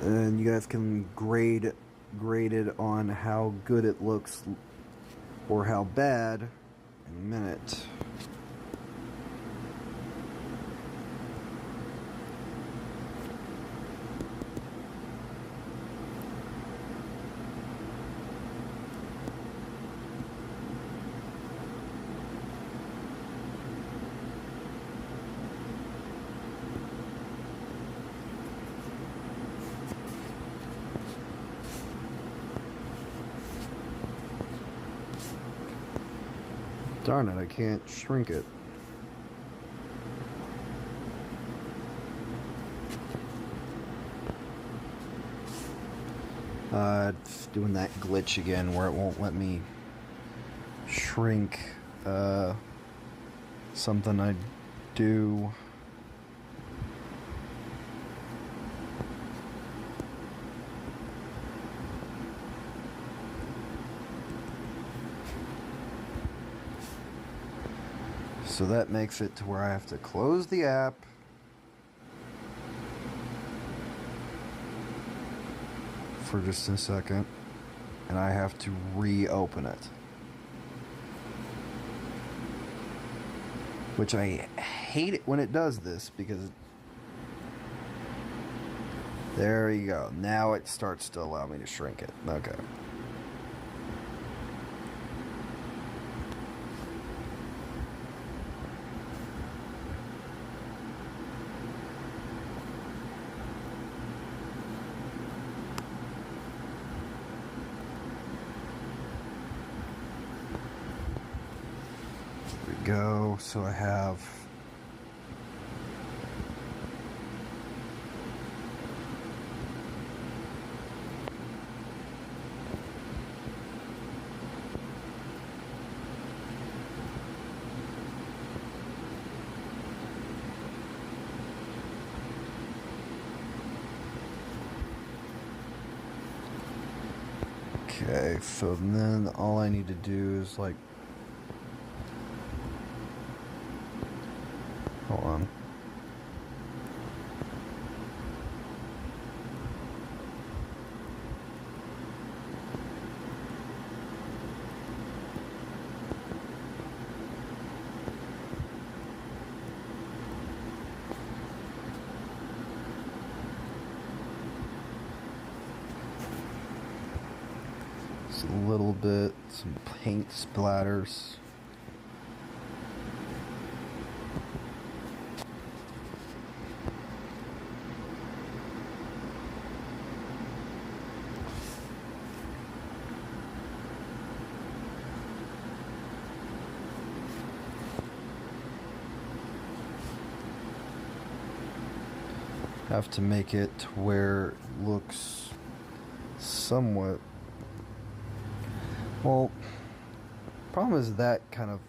And you guys can grade it on how good it looks or how bad in a minute. Darn it, I can't shrink it. It's doing that glitch again where it won't let me shrink something I do. So that makes it to where I have to close the app. For just a second. And I have to reopen it. Which I hate it when it does this because... There you go. Now it starts to allow me to shrink it. Okay. There we go. So I have... Okay, so then all I need to do is like, hold on. A little bit, some paint splatters. Have to make it to where it looks somewhat... Well, problem is that kind of...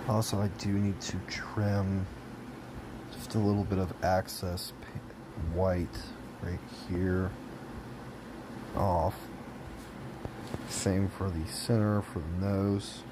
Also, I do need to trim just a little bit of excess white right here off. Same for the center, for the nose.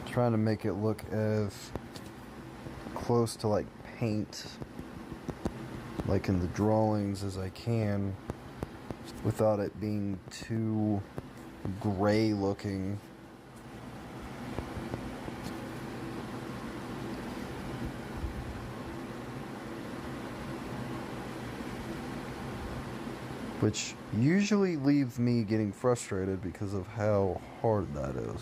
Trying to make it look as close to like paint, like in the drawings, as I can, without it being too gray looking. Which usually leaves me getting frustrated because of how hard that is.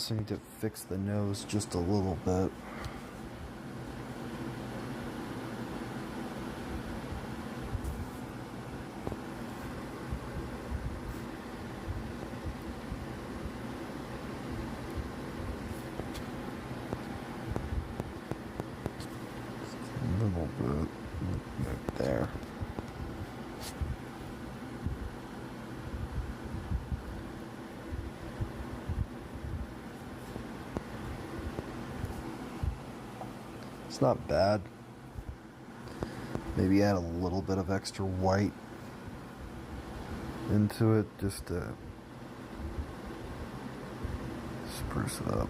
also need to fix the nose just a little bit. A little bit right there. It's not bad. Maybe add a little bit of extra white into it just to spruce it up.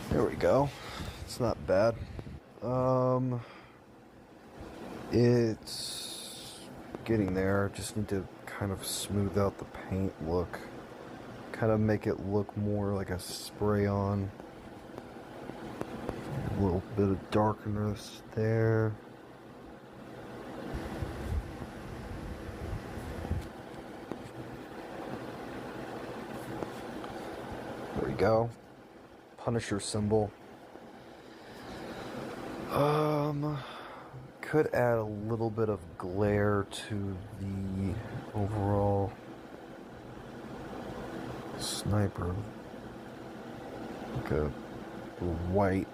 There we go. It's not bad. It's getting there. Just need to kind of smooth out the paint look. Kind of make it look more like a spray-on. A little bit of darkness there. There we go. Punisher symbol. Could add a little bit of glare to the overall sniper. Like a white.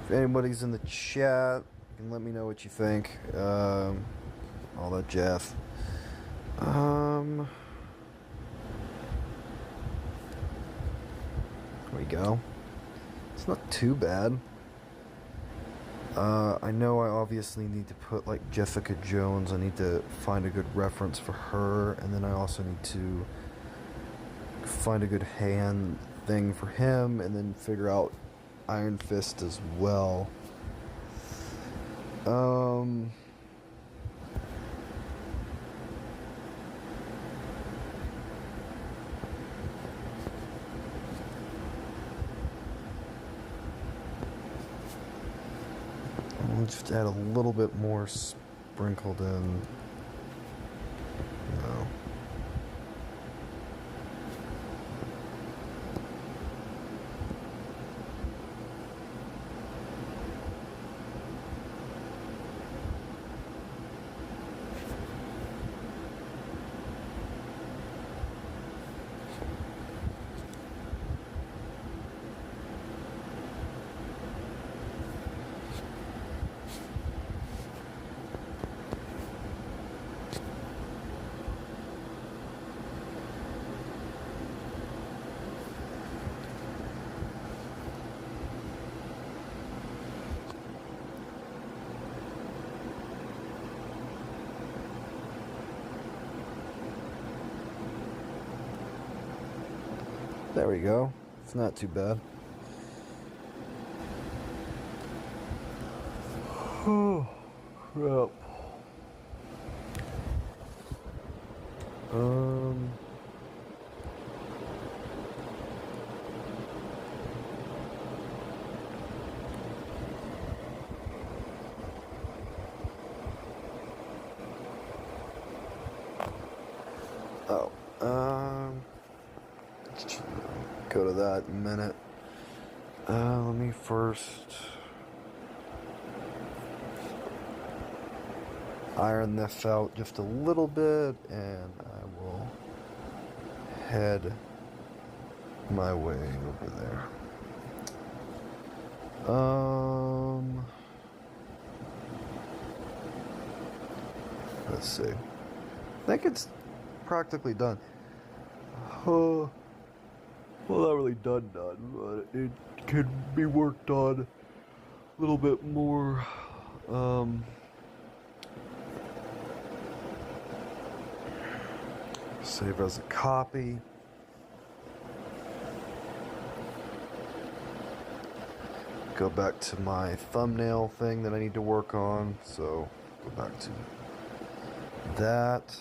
If anybody's in the chat, you can let me know what you think. All that jazz. There we go. It's not too bad. I know I obviously need to put like Jessica Jones. I need to find a good reference for her, and then I also need to find a good hand thing for him, and then figure out Iron Fist as well. We'll just add a little bit more sprinkled in. No. There we go. It's not too bad. Oh, crap. Go to that in a minute. Let me first iron this out just a little bit, and I will head my way over there. Let's see. I think it's practically done. Well, not really done, but it could be worked on a little bit more. Save as a copy. Go back to my thumbnail thing that I need to work on. So go back to that.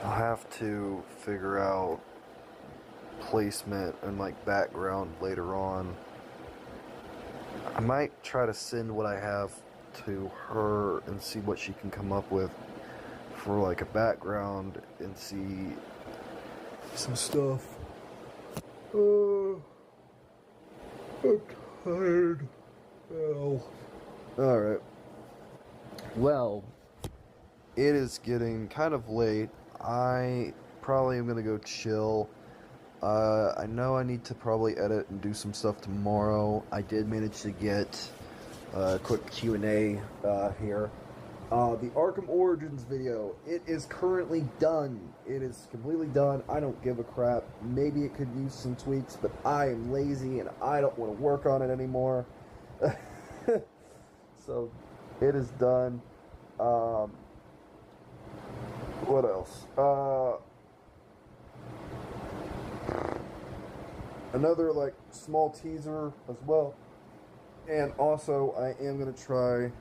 I'll have to figure out placement and like background later on. I might try to send what I have to her and see what she can come up with for like a background and see some stuff. I'm tired. Oh. Alright. Well, it is getting kind of late. I probably am going to go chill. I know I need to probably edit and do some stuff tomorrow. I did manage to get a quick Q&A here. The Arkham Origins video, it is currently done. It is completely done. I don't give a crap. Maybe it could use some tweaks, but I am lazy and I don't want to work on it anymore. So, it is done. What else? Another like small teaser as well. And also I am going to try,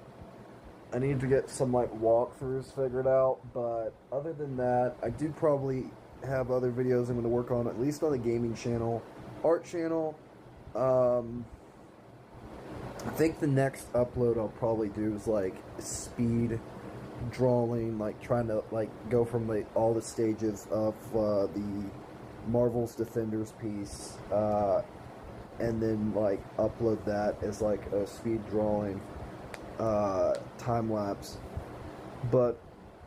I need to get some like walkthroughs figured out, but other than that, I do probably have other videos I'm going to work on, at least on the gaming channel, art channel. I think the next upload I'll probably do is like speed drawing, like trying to like go from like all the stages of the Marvel's Defenders piece, and then like upload that as like a speed drawing time lapse. But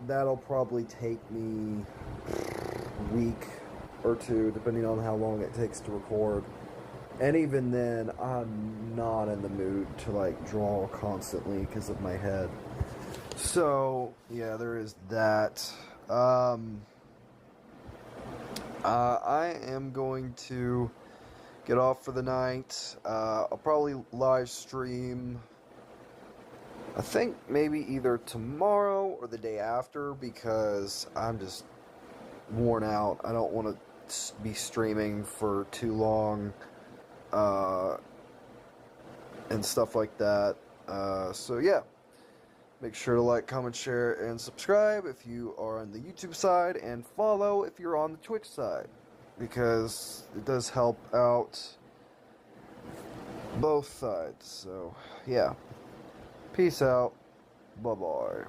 that'll probably take me a week or two, depending on how long it takes to record. And even then, I'm not in the mood to like draw constantly because of my head. So yeah, there is that. I am going to get off for the night. I'll probably live stream, I think maybe either tomorrow or the day after, because I'm just worn out. I don't want to be streaming for too long and stuff like that. So yeah, make sure to like, comment, share, and subscribe if you are on the YouTube side, and follow if you're on the Twitch side, because it does help out both sides. So yeah, peace out, bye bye.